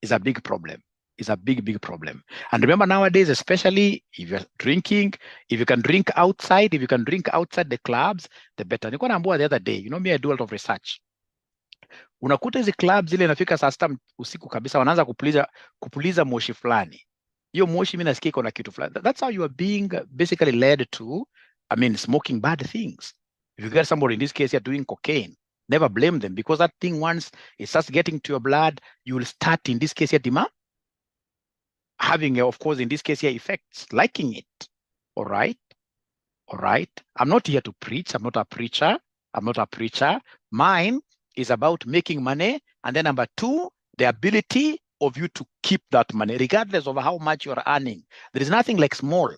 It's a big problem. It's a big problem. And remember nowadays, especially if you're drinking, if you can drink outside, the clubs, the better. Nilikuwa naambiwa the other day, me, I do a lot of research. Unakuta hizi clubs zile inafika saa sita usiku kabisa wanaanza kupuliza moshi fulani. Hiyo moshi mimi nasikia iko na kitu fulani. That's how you are being basically led to, smoking bad things. If you get somebody in this case here doing cocaine, never blame them because that thing, once it starts getting to your blood, you will start in this case here having, of course, in this case here effects, liking it. All right. I'm not here to preach. I'm not a preacher. Mine is about making money. And then number two, the ability of you to keep that money, regardless of how much you're earning. There is nothing like small,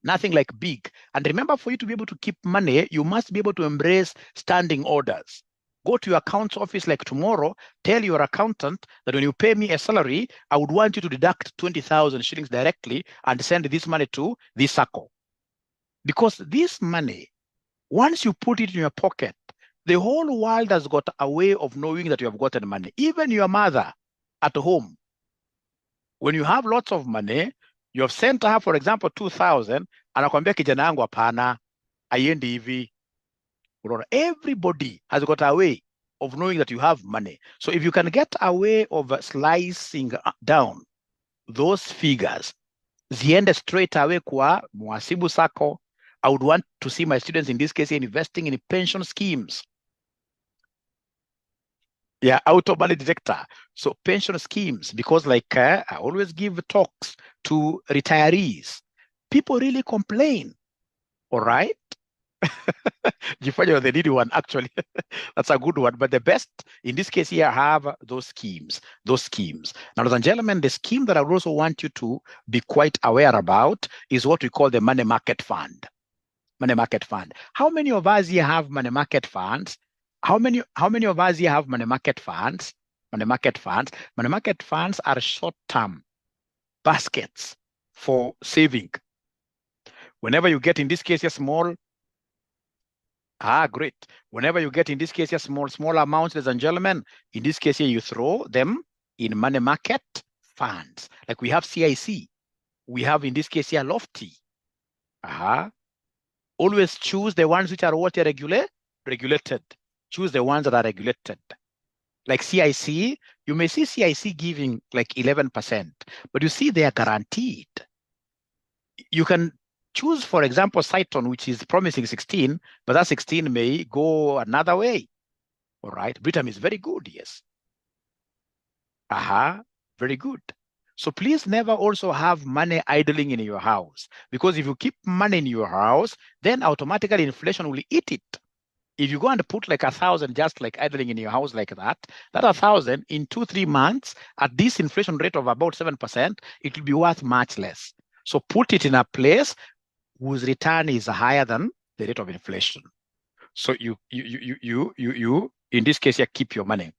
nothing like big. And remember, for you to be able to keep money, you must be able to embrace standing orders. Go to your account's office like tomorrow, tell your accountant that when you pay me a salary, I would want you to deduct 20,000 shillings directly and send this money to this circle. Because this money, once you put it in your pocket, the whole world has got a way of knowing that you have gotten money. Even your mother at home, when you have lots of money, you have sent her, for example, 2,000, anakwambia kijana yangu hapana, aiendi hivi. Everybody has got a way of knowing that you have money. So if you can get a way of slicing down those figures, ziende straight away kwa Mwasibu Sacco, I would want to see my students in this case investing in pension schemes. Yeah, auto money detector. So pension schemes, because like I always give talks to retirees. People really complain. All right. They need one, actually. That's a good one. But the best in this case here have those schemes. Now, ladies and gentlemen, the scheme that I also want you to be quite aware about is what we call the money market fund. Money market fund. How many of us here have money market funds? How many of us here have money market funds? Money market funds. Money market funds are short-term baskets for saving. Whenever you get, in this case, a small, great. Whenever you get, in this case, a small amounts, ladies and gentlemen, in this case here, you throw them in money market funds. Like we have CIC. We have, in this case here, Lofty. Always choose the ones which are what are regulated. Choose the ones that are regulated. Like CIC, you may see CIC giving like 11%, but you see they are guaranteed. You can choose, for example, Cyton, which is promising 16, but that 16 may go another way. All right. Britam is very good, yes. Very good. So please never also have money idling in your house, because if you keep money in your house, then automatically inflation will eat it. If you go and put like 1,000 just like idling in your house like that 1,000 in 2-3 months at this inflation rate of about 7%, it will be worth much less. So put it in a place whose return is higher than the rate of inflation. So you in this case, you keep your money.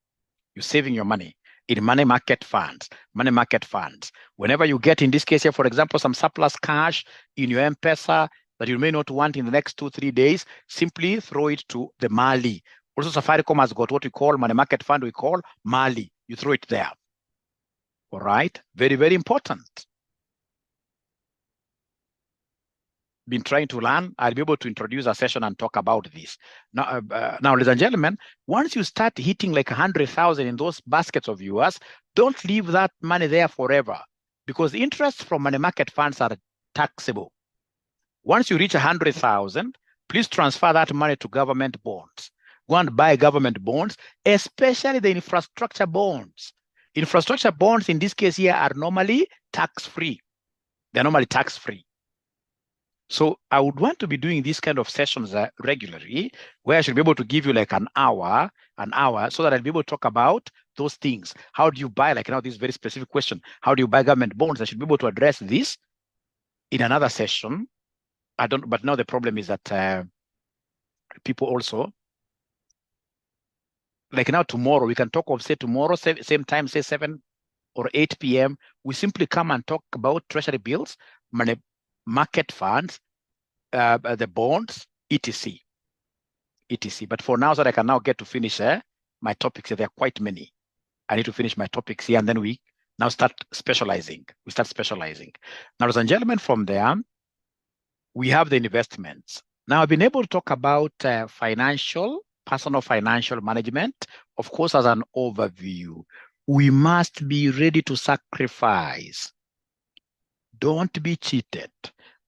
You're saving your money in money market funds. Money market funds. Whenever you get, in this case here, for example, some surplus cash in your M-Pesa that you may not want in the next 2-3 days, simply throw it to the Mali. Also, Safaricom has got what we call money market fund, we call Mali. You throw it there. All right? Very, very important. Been trying to learn. I'll be able to introduce a session and talk about this. Now, ladies and gentlemen, once you start hitting like 100,000 in those baskets of yours, don't leave that money there forever, because interest from money market funds are taxable. Once you reach 100,000, please transfer that money to government bonds. Go and buy government bonds, especially the infrastructure bonds. Infrastructure bonds, in this case here, are normally tax-free. They're normally tax-free. So I would want to be doing these kind of sessions regularly, where I should be able to give you like an hour, so that I'll be able to talk about those things. How do you buy, like now this very specific question, how do you buy government bonds? I should be able to address this in another session. But now the problem is that people also, like now tomorrow, we can talk of, say tomorrow, same time, say 7 or 8 p.m. We simply come and talk about treasury bills, money market funds, the bonds, etc. But for now, so that I can now get to finish my topics, there are quite many. I need to finish my topics here, and then we now start specializing. Now, ladies and gentlemen, from there, we have the investments. Now, I've been able to talk about personal financial management, of course, as an overview. We must be ready to sacrifice. Don't be cheated.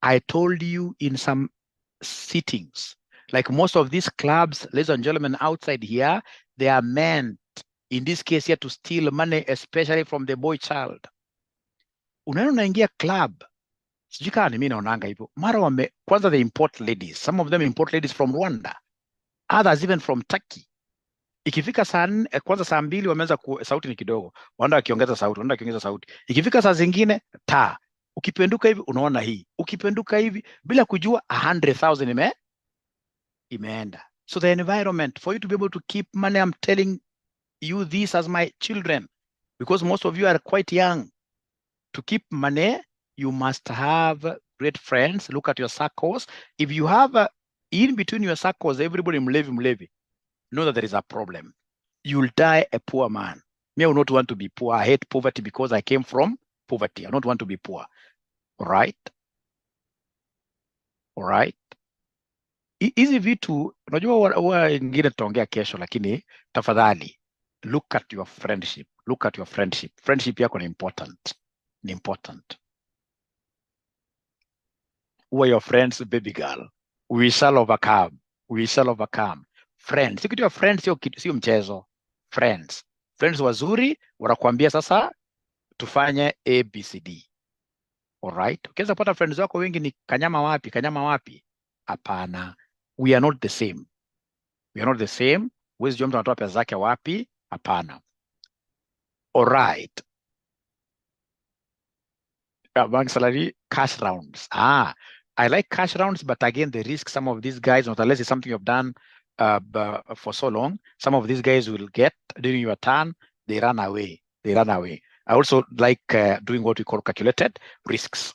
I told you in some sittings, like most of these clubs, ladies and gentlemen, outside here, they are meant, in this case here, to steal money, especially from the boy child. Unaingia club, sijui kama ni mimi naonanga hivyo, mara kwanza they import ladies. Some of them import ladies from Rwanda, others even from Turkey. Ikifika kwanza saa 2 wameanza sauti ni kidogo, wanda wakiongeza sauti. Ikifika saa zingine taa, ukipenduka hivi unaona hii, ukipenduka hivi bila kujua 100,000 imeenda. So the environment for you to be able to keep money, I'm telling you this as my children, because most of you are quite young. To keep money, you must have great friends. Look at your circles. If you have in between your circles, everybody mlevi, know that there is a problem. You'll die a poor man. Me, I will not want to be poor. I hate poverty because I came from poverty. I don't want to be poor. All right? Hizi vitu, unajua huwa ingine tutaongea kesho, lakini tafadhali, look at your friendship. Friendship yako ni important. Who are your friends, baby girl? We shall overcome. Friends. Siku ya friends sio mchezo. Friends wazuri wanakuambia sasa tufanye ABCD. All right? Ukiweza kupata friends wako wengi ni kanyama wapi? Hapana. We are not the same. Huwezi jua mtu anatoa pesa zake wapi? Hapana. All right. Bank salary, cash rounds. I like cash rounds, but again, the risk, some of these guys, not unless it's something you've done for so long. Some of these guys will get during your turn, they run away. They run away. I also like doing what we call calculated risks.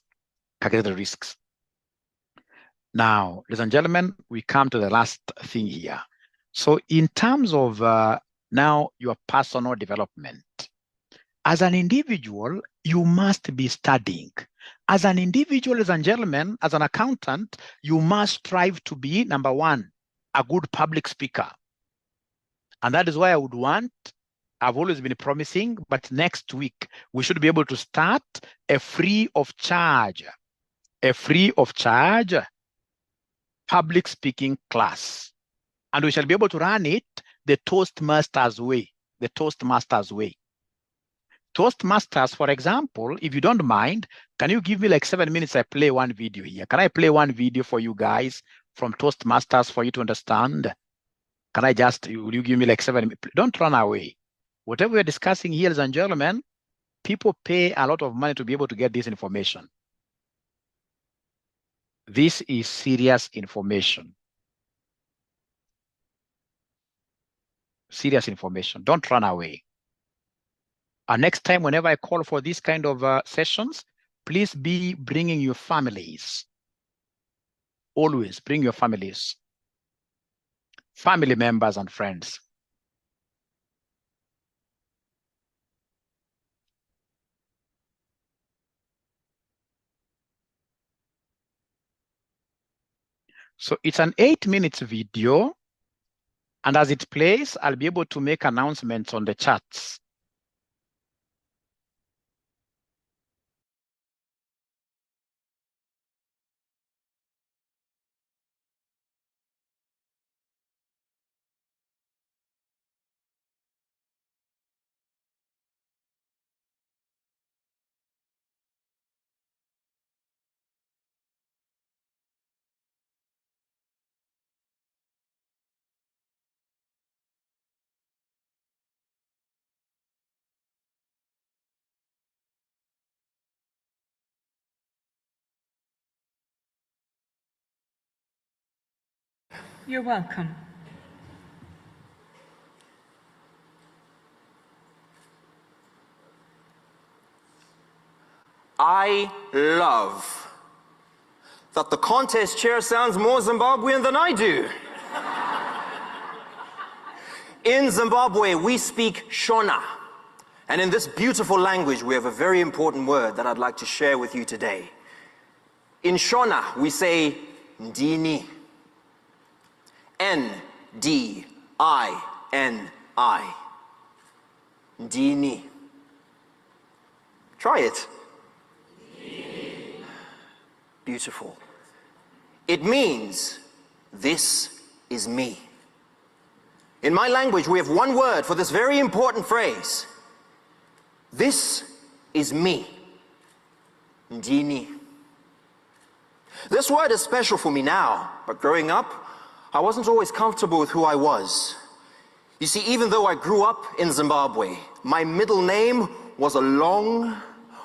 Calculated risks. Now, ladies and gentlemen, we come to the last thing here. So in terms of now your personal development, as an individual, you must be studying. As an individual, ladies and gentlemen, as an accountant, you must strive to be, number one, a good public speaker. And that is why I would want, I've always been promising, but next week, we should be able to start a free of charge public speaking class. And we shall be able to run it the Toastmasters way, the Toastmasters way. Toastmasters, for example, if you don't mind, can you give me like 7 minutes? I play one video here. Can I play one video for you guys from Toastmasters for you to understand? Can I just, will you give me like 7 minutes? Don't run away. Whatever we're discussing here, ladies and gentlemen, people pay a lot of money to be able to get this information. This is serious information. Serious information. Don't run away. And next time, whenever I call for these kind of sessions, please be bringing your families. Always bring your families, family members and friends. So it's an 8 minutes video. And as it plays, I'll be able to make announcements on the chats. You're welcome. I love that the contest chair sounds more Zimbabwean than I do. In Zimbabwe, we speak Shona. And in this beautiful language, we have a very important word that I'd like to share with you today. In Shona, we say Ndini. Ndini. Ndini. Try it. Beautiful. It means, this is me. In my language, we have one word for this very important phrase. This is me. Ndini. This word is special for me now, but growing up, I wasn't always comfortable with who I was. You see, even though I grew up in Zimbabwe, my middle name was a long,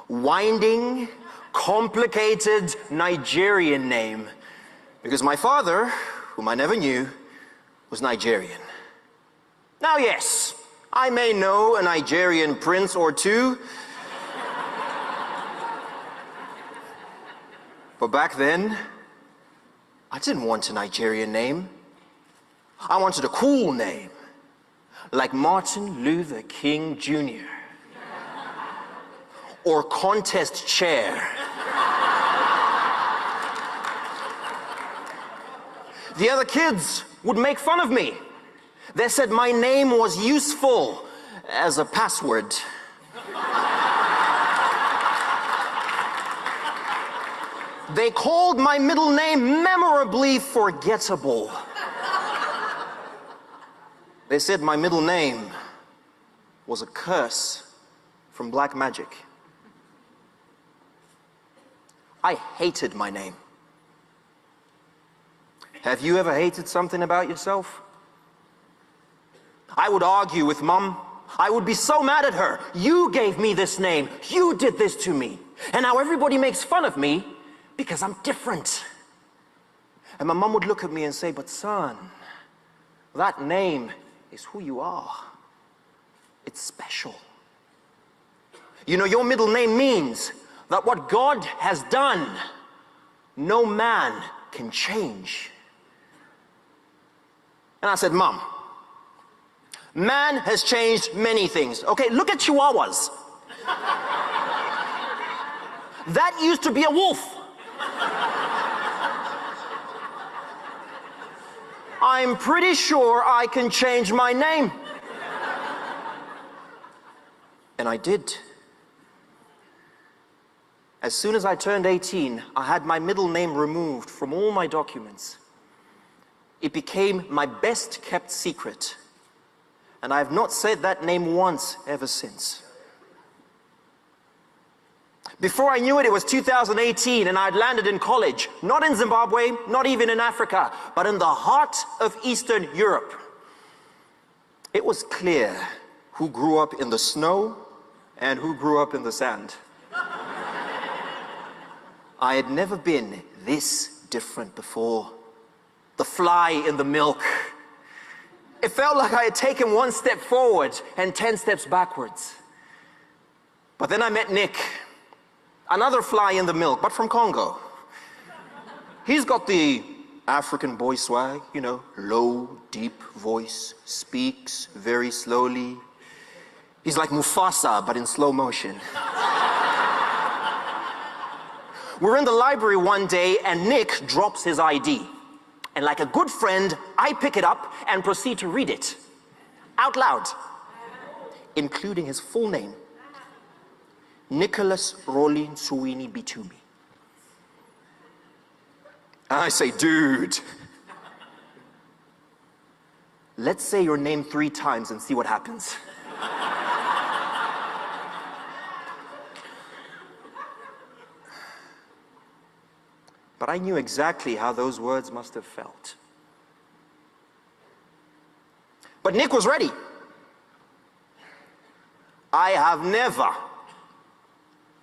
winding, complicated Nigerian name, because my father, whom I never knew, was Nigerian. Now yes, I may know a Nigerian prince or two, but back then, I didn't want a Nigerian name. I wanted a cool name, like Martin Luther King Jr. or Contest Chair. The other kids would make fun of me. They said my name was useful as a password. They called my middle name memorably forgettable. They said my middle name was a curse from black magic. I hated my name. Have you ever hated something about yourself? I would argue with Mom. I would be so mad at her. You gave me this name. You did this to me. And now everybody makes fun of me because I'm different. And my mom would look at me and say, but son, That name is who you are. It's special. You know, your middle name means that what God has done, no man can change. And I said, Mom, man has changed many things. Okay, look at chihuahuas. That used to be a wolf. I'm pretty sure I can change my name. And I did. As soon as I turned 18, I had my middle name removed from all my documents. It became my best kept secret. And I have not said that name once ever since. Before I knew it, it was 2018 and I'd landed in college, not in Zimbabwe, not even in Africa, but in the heart of Eastern Europe. It was clear who grew up in the snow and who grew up in the sand. I had never been this different before. The fly in the milk. It felt like I had taken one step forward and 10 steps backwards. But then I met Nick, another fly in the milk, but from Congo. He's got the African boy swag, you know, low, deep voice, speaks very slowly. He's like Mufasa, but in slow motion. We're in the library one day and Nick drops his ID. And like a good friend, I pick it up and proceed to read it out loud, including his full name, Nicholas Rolin Suwini Bitumi. I say, dude, let's say your name 3 times and see what happens. But I knew exactly how those words must have felt. But Nick was ready. I have never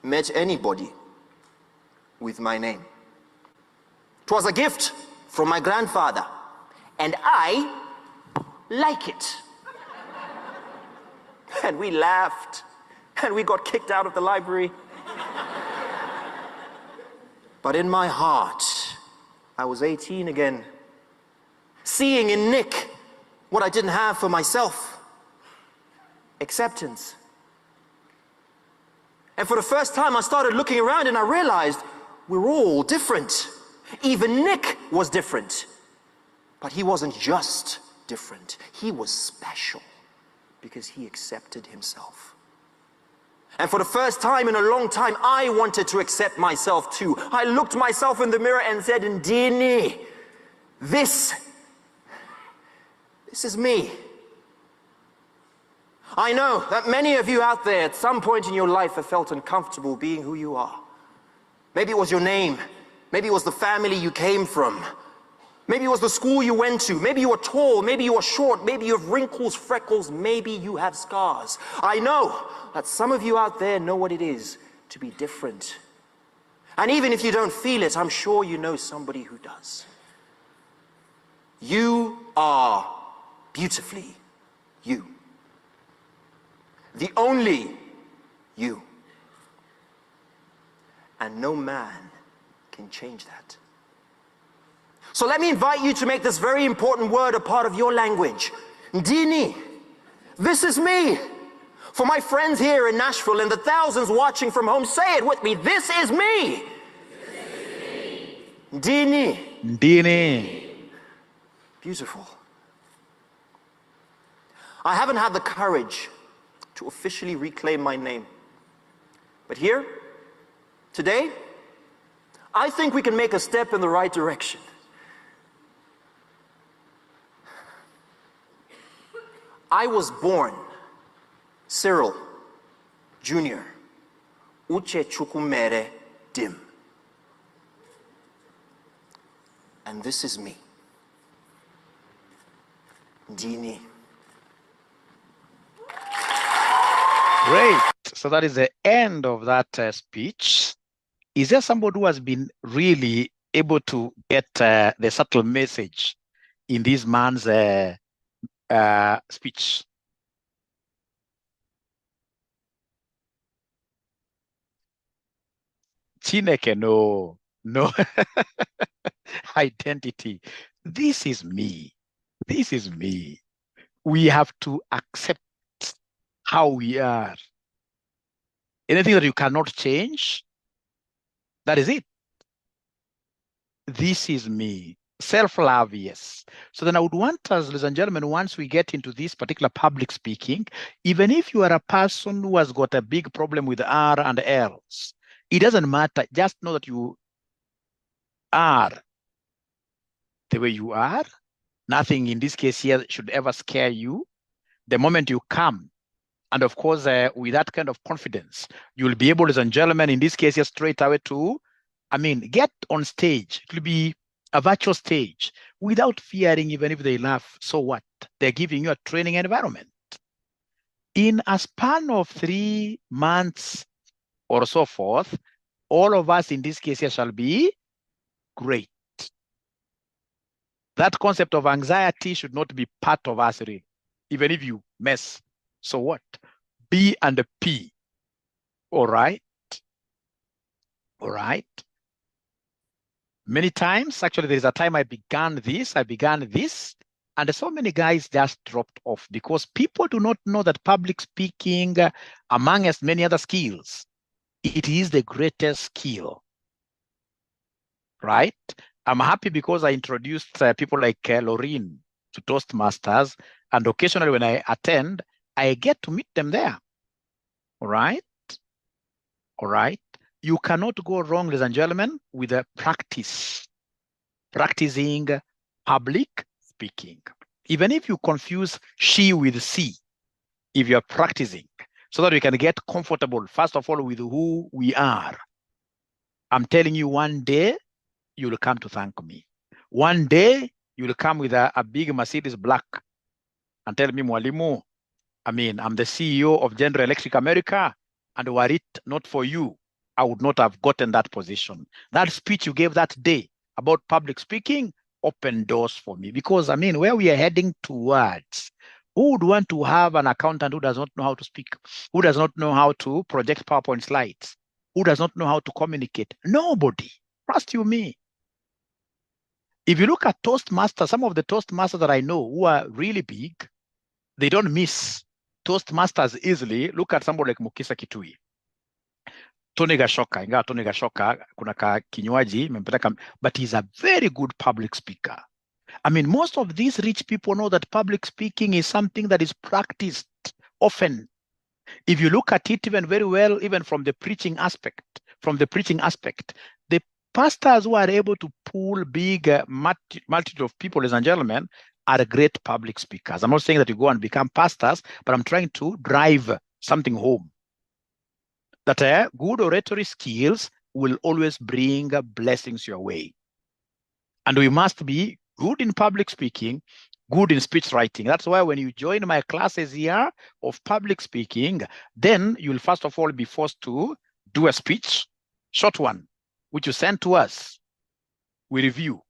met anybody with my name. It was a gift from my grandfather, and I like it. And we laughed, and we got kicked out of the library. But in my heart, I was 18 again, seeing in Nick what I didn't have for myself: acceptance. And for the first time, I started looking around and I realized we're all different. Even Nick was different. But he wasn't just different. He was special because he accepted himself. And for the first time in a long time, I wanted to accept myself too. I looked myself in the mirror and said, Ndini, this is me. I know that many of you out there at some point in your life have felt uncomfortable being who you are. Maybe it was your name. Maybe it was the family you came from. Maybe it was the school you went to. Maybe you were tall. Maybe you were short. Maybe you have wrinkles, freckles. Maybe you have scars. I know that some of you out there know what it is to be different. And even if you don't feel it, I'm sure you know somebody who does. You are beautifully you. The only you. And no man can change that. So let me invite you to make this very important word a part of your language. Ndini. This is me. For my friends here in Nashville and the thousands watching from home, say it with me. This is me. Ndini. Ndini. Beautiful. I haven't had the courage to officially reclaim my name. But here, today, I think we can make a step in the right direction. I was born Cyril Jr. Uche Chukwumere Dim. And this is me. Ndini. Great. So that is the end of that speech. Is there somebody who has been really able to get the subtle message in this man's speech. Chineke, no. Identity. This is me. This is me. We have to accept how we are. Anything that you cannot change, that is it. This is me. Self-love, yes. So then I would want us, ladies and gentlemen, once we get into this particular public speaking, even if you are a person who has got a big problem with R and L's, it doesn't matter. Just know that you are the way you are. Nothing in this case here should ever scare you. The moment you come, and of course, with that kind of confidence, you'll be able, ladies and gentlemen, in this case here, straight away to, get on stage. It will be a virtual stage without fearing, even if they laugh, so what? They're giving you a training environment. In a span of 3 months or so forth, all of us in this case here shall be great. That concept of anxiety should not be part of us, really. Even if you mess, so what? B and a P. All right. All right. Many times, actually, there's a time I began this, and so many guys just dropped off because people do not know that public speaking, among as many other skills, it is the greatest skill, right? I'm happy because I introduced people like Lorraine to Toastmasters, and occasionally when I attend, I get to meet them there, all right? All right? You cannot go wrong, ladies and gentlemen, with a practicing public speaking. Even if you confuse she with C, if you're practicing, so that we can get comfortable, first of all, with who we are. I'm telling you, one day, you'll come to thank me. One day, you'll come with a big Mercedes black and tell me, Mwalimu, I'm the CEO of General Electric America, and were it not for you, I would not have gotten that position. That speech you gave that day about public speaking opened doors for me because, where we are heading towards, who would want to have an accountant who does not know how to speak, who does not know how to project PowerPoint slides, who does not know how to communicate? Nobody. Trust you me. If you look at Toastmasters, some of the Toastmasters that I know who are really big, they don't miss Toastmasters easily. Look at somebody like Mukisa Kitui. Tony Gashoka, ingawa Tony Gashoka kuna ka kinywaji imempeleka, but he's a very good public speaker. Most of these rich people know that public speaking is something that is practiced often. If you look at it even very well, even from the preaching aspect, the pastors who are able to pull big multitude of people, ladies and gentlemen, are great public speakers. I'm not saying that you go and become pastors, but I'm trying to drive something home. That good oratory skills will always bring blessings your way. And we must be good in public speaking, good in speech writing. That's why when you join my classes here of public speaking, then you'll first of all be forced to do a speech, short one, which you send to us. We review.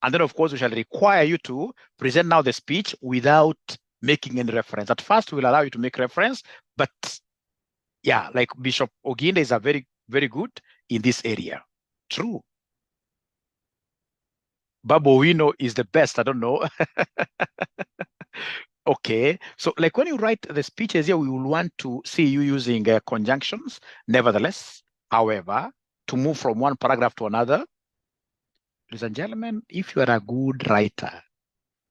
And then, of course, we shall require you to present now the speech without making any reference. At first, we'll allow you to make reference, but yeah, like Bishop Oginde is a very, very good in this area. True. Babu Wino is the best. I don't know. Okay. So like when you write the speeches here, we will want to see you using conjunctions. Nevertheless, however, to move from one paragraph to another, ladies and gentlemen, if you are a good writer,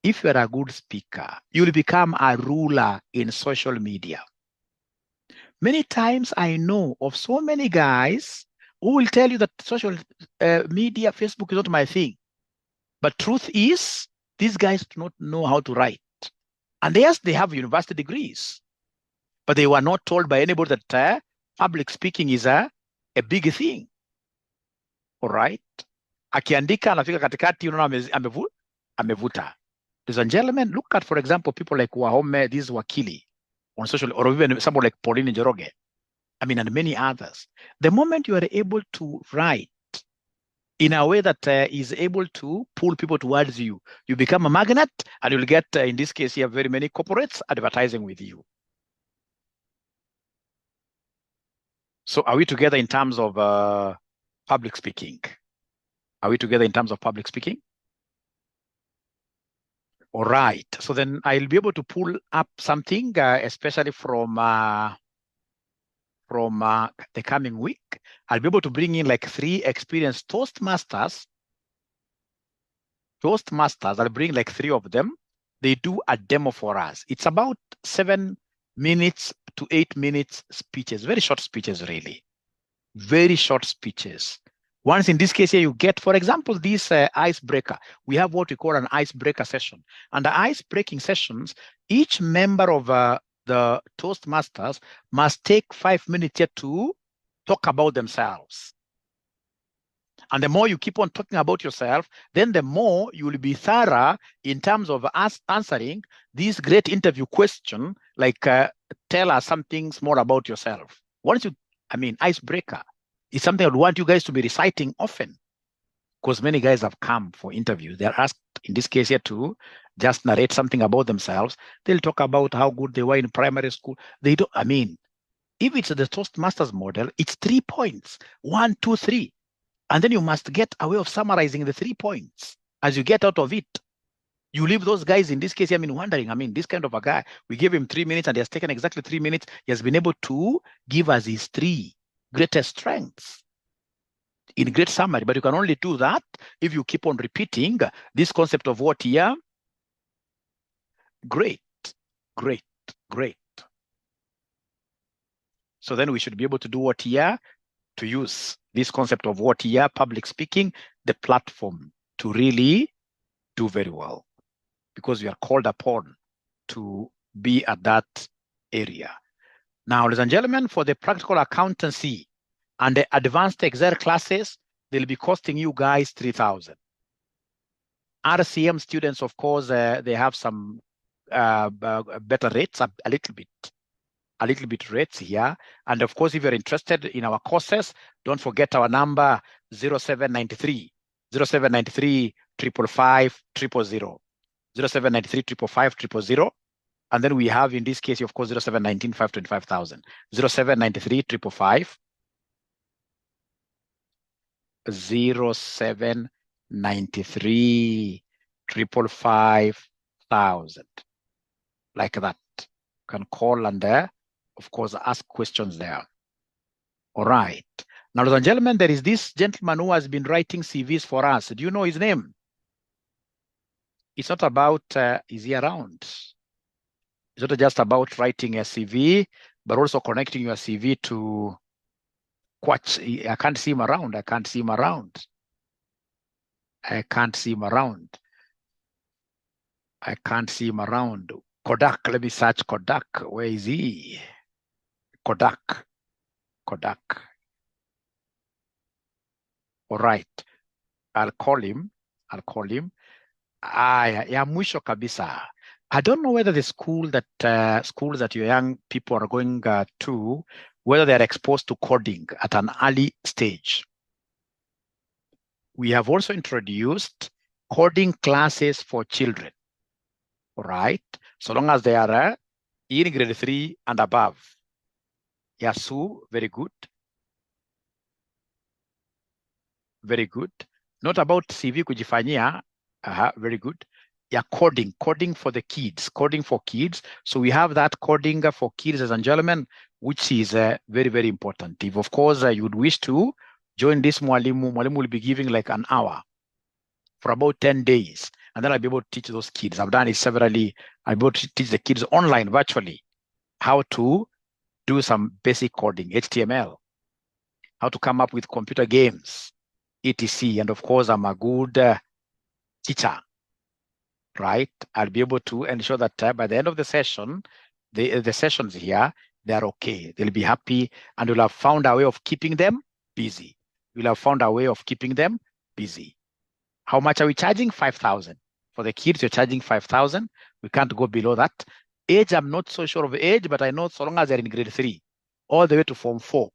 if you are a good speaker, you'll become a ruler in social media. Many times I know of so many guys who will tell you that social media, Facebook is not my thing. But truth is, these guys do not know how to write. And yes, they have university degrees, but they were not told by anybody that public speaking is a big thing. All right? Akiandika anafika katikati, amevuta. Ladies and gentlemen, look at, for example, people like Wahome, this Wakili, on social, or even someone like Pauline Njoroge, and many others. The moment you are able to write, in a way that is able to pull people towards you. You become a magnet, and you'll get, in this case, you have very many corporates advertising with you. So are we together in terms of public speaking? Are we together in terms of public speaking? All right. So then I'll be able to pull up something, especially from the coming week. I'll be able to bring in like 3 experienced Toastmasters. I'll bring like 3 of them. They do a demo for us. It's about 7 minutes to 8 minutes speeches, very short speeches, really. Very short speeches. Once in this case here, you get, for example, this icebreaker. We have what we call an icebreaker session. And the ice-breaking sessions, each member of the Toastmasters must take 5 minutes here to talk about themselves. And the more you keep on talking about yourself, then the more you will be thorough in terms of us answering this great interview question, like tell us some things more about yourself. Once you, icebreaker is something I would want you guys to be reciting often, because many guys have come for interviews. They're asked, in this case here, to just narrate something about themselves. They'll talk about how good they were in primary school. They don't, if it's the Toastmasters model, it's 3 points, 1, 2, 3. And then you must get a way of summarizing the 3 points as you get out of it. You leave those guys, in this case, wondering, this kind of a guy, we gave him 3 minutes and he has taken exactly 3 minutes. He has been able to give us his 3 greatest strengths in great summary. But you can only do that if you keep on repeating this concept of what here? Great, great, great. So then we should be able to do what here? To use this concept of what here? Public speaking, the platform to really do very well, because we are called upon to be at that area. Now, ladies and gentlemen, for the practical accountancy and the advanced Excel classes, they'll be costing you guys $3,000. RCM students, of course, they have some better rates, a little bit rates here. And of course, if you're interested in our courses, don't forget our number 0793 555 000. 0793 555 000. And then we have, in this case, of course, 0719 525,000. 0793 555 0793 555,000. Like that. You can call and of course, ask questions there. All right. Now, ladies and gentlemen, there is this gentleman who has been writing CVs for us. Do you know his name? It's not about, is he around? It's not just about writing a CV, but also connecting your CV to Quatch. I can't see him around. Kodak, let me search Kodak. Where is he? Kodak. All right. I'll call him. Ya mwisho kabisa. I don't know whether the schools that your young people are going to, whether they're exposed to coding at an early stage. We have also introduced coding classes for children. All right. So long as they are in grade 3 and above. Yasu, very good. Very good. Not about CV kujifanyia. Very good. Yeah, coding for the kids, coding for kids. So we have that coding for kids, ladies and gentlemen, which is very, very important. If, of course, you would wish to join this Mwalimu will be giving like an hour for about 10 days. And then I'll be able to teach those kids. I've done it severally. I'll be able to teach the kids online, virtually, how to do some basic coding, HTML, how to come up with computer games, etc. And of course, I'm a good teacher, right? I'll be able to ensure that by the end of the session, the sessions here, they're okay. They'll be happy, and we'll have found a way of keeping them busy. How much are we charging? 5,000. For the kids, you're charging 5,000. We can't go below that. Age, I'm not so sure of age, but I know so long as they're in grade 3, all the way to form 4.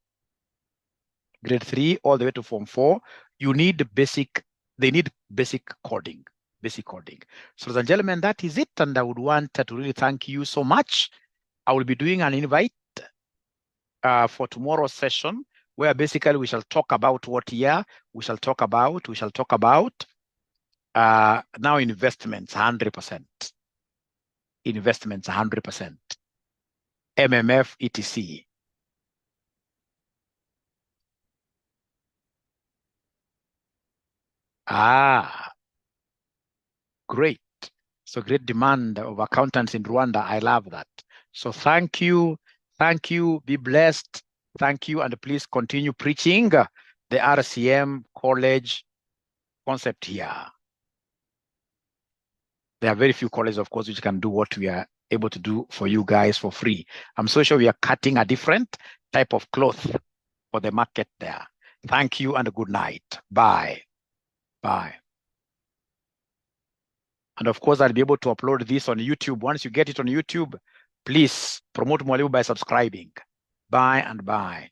grade 3 all the way to Form 4, you need they need basic coding. So ladies and gentlemen, that is it. And I would want to really thank you so much. I will be doing an invite for tomorrow's session, where basically we shall talk about what year we shall talk about now investments 100%. Investments 100%. MMF, etc. Great. So great demand of accountants in Rwanda. I love that. So thank you. Thank you. Be blessed. Thank you. And please continue preaching the RCM College concept here. There are very few colleges, of course, which can do what we are able to do for you guys for free. I'm so sure we are cutting a different type of cloth for the market there. Thank you and good night. Bye. Bye. And of course, I'll be able to upload this on YouTube. Once you get it on YouTube, please promote Mwalimu by subscribing. Bye and bye.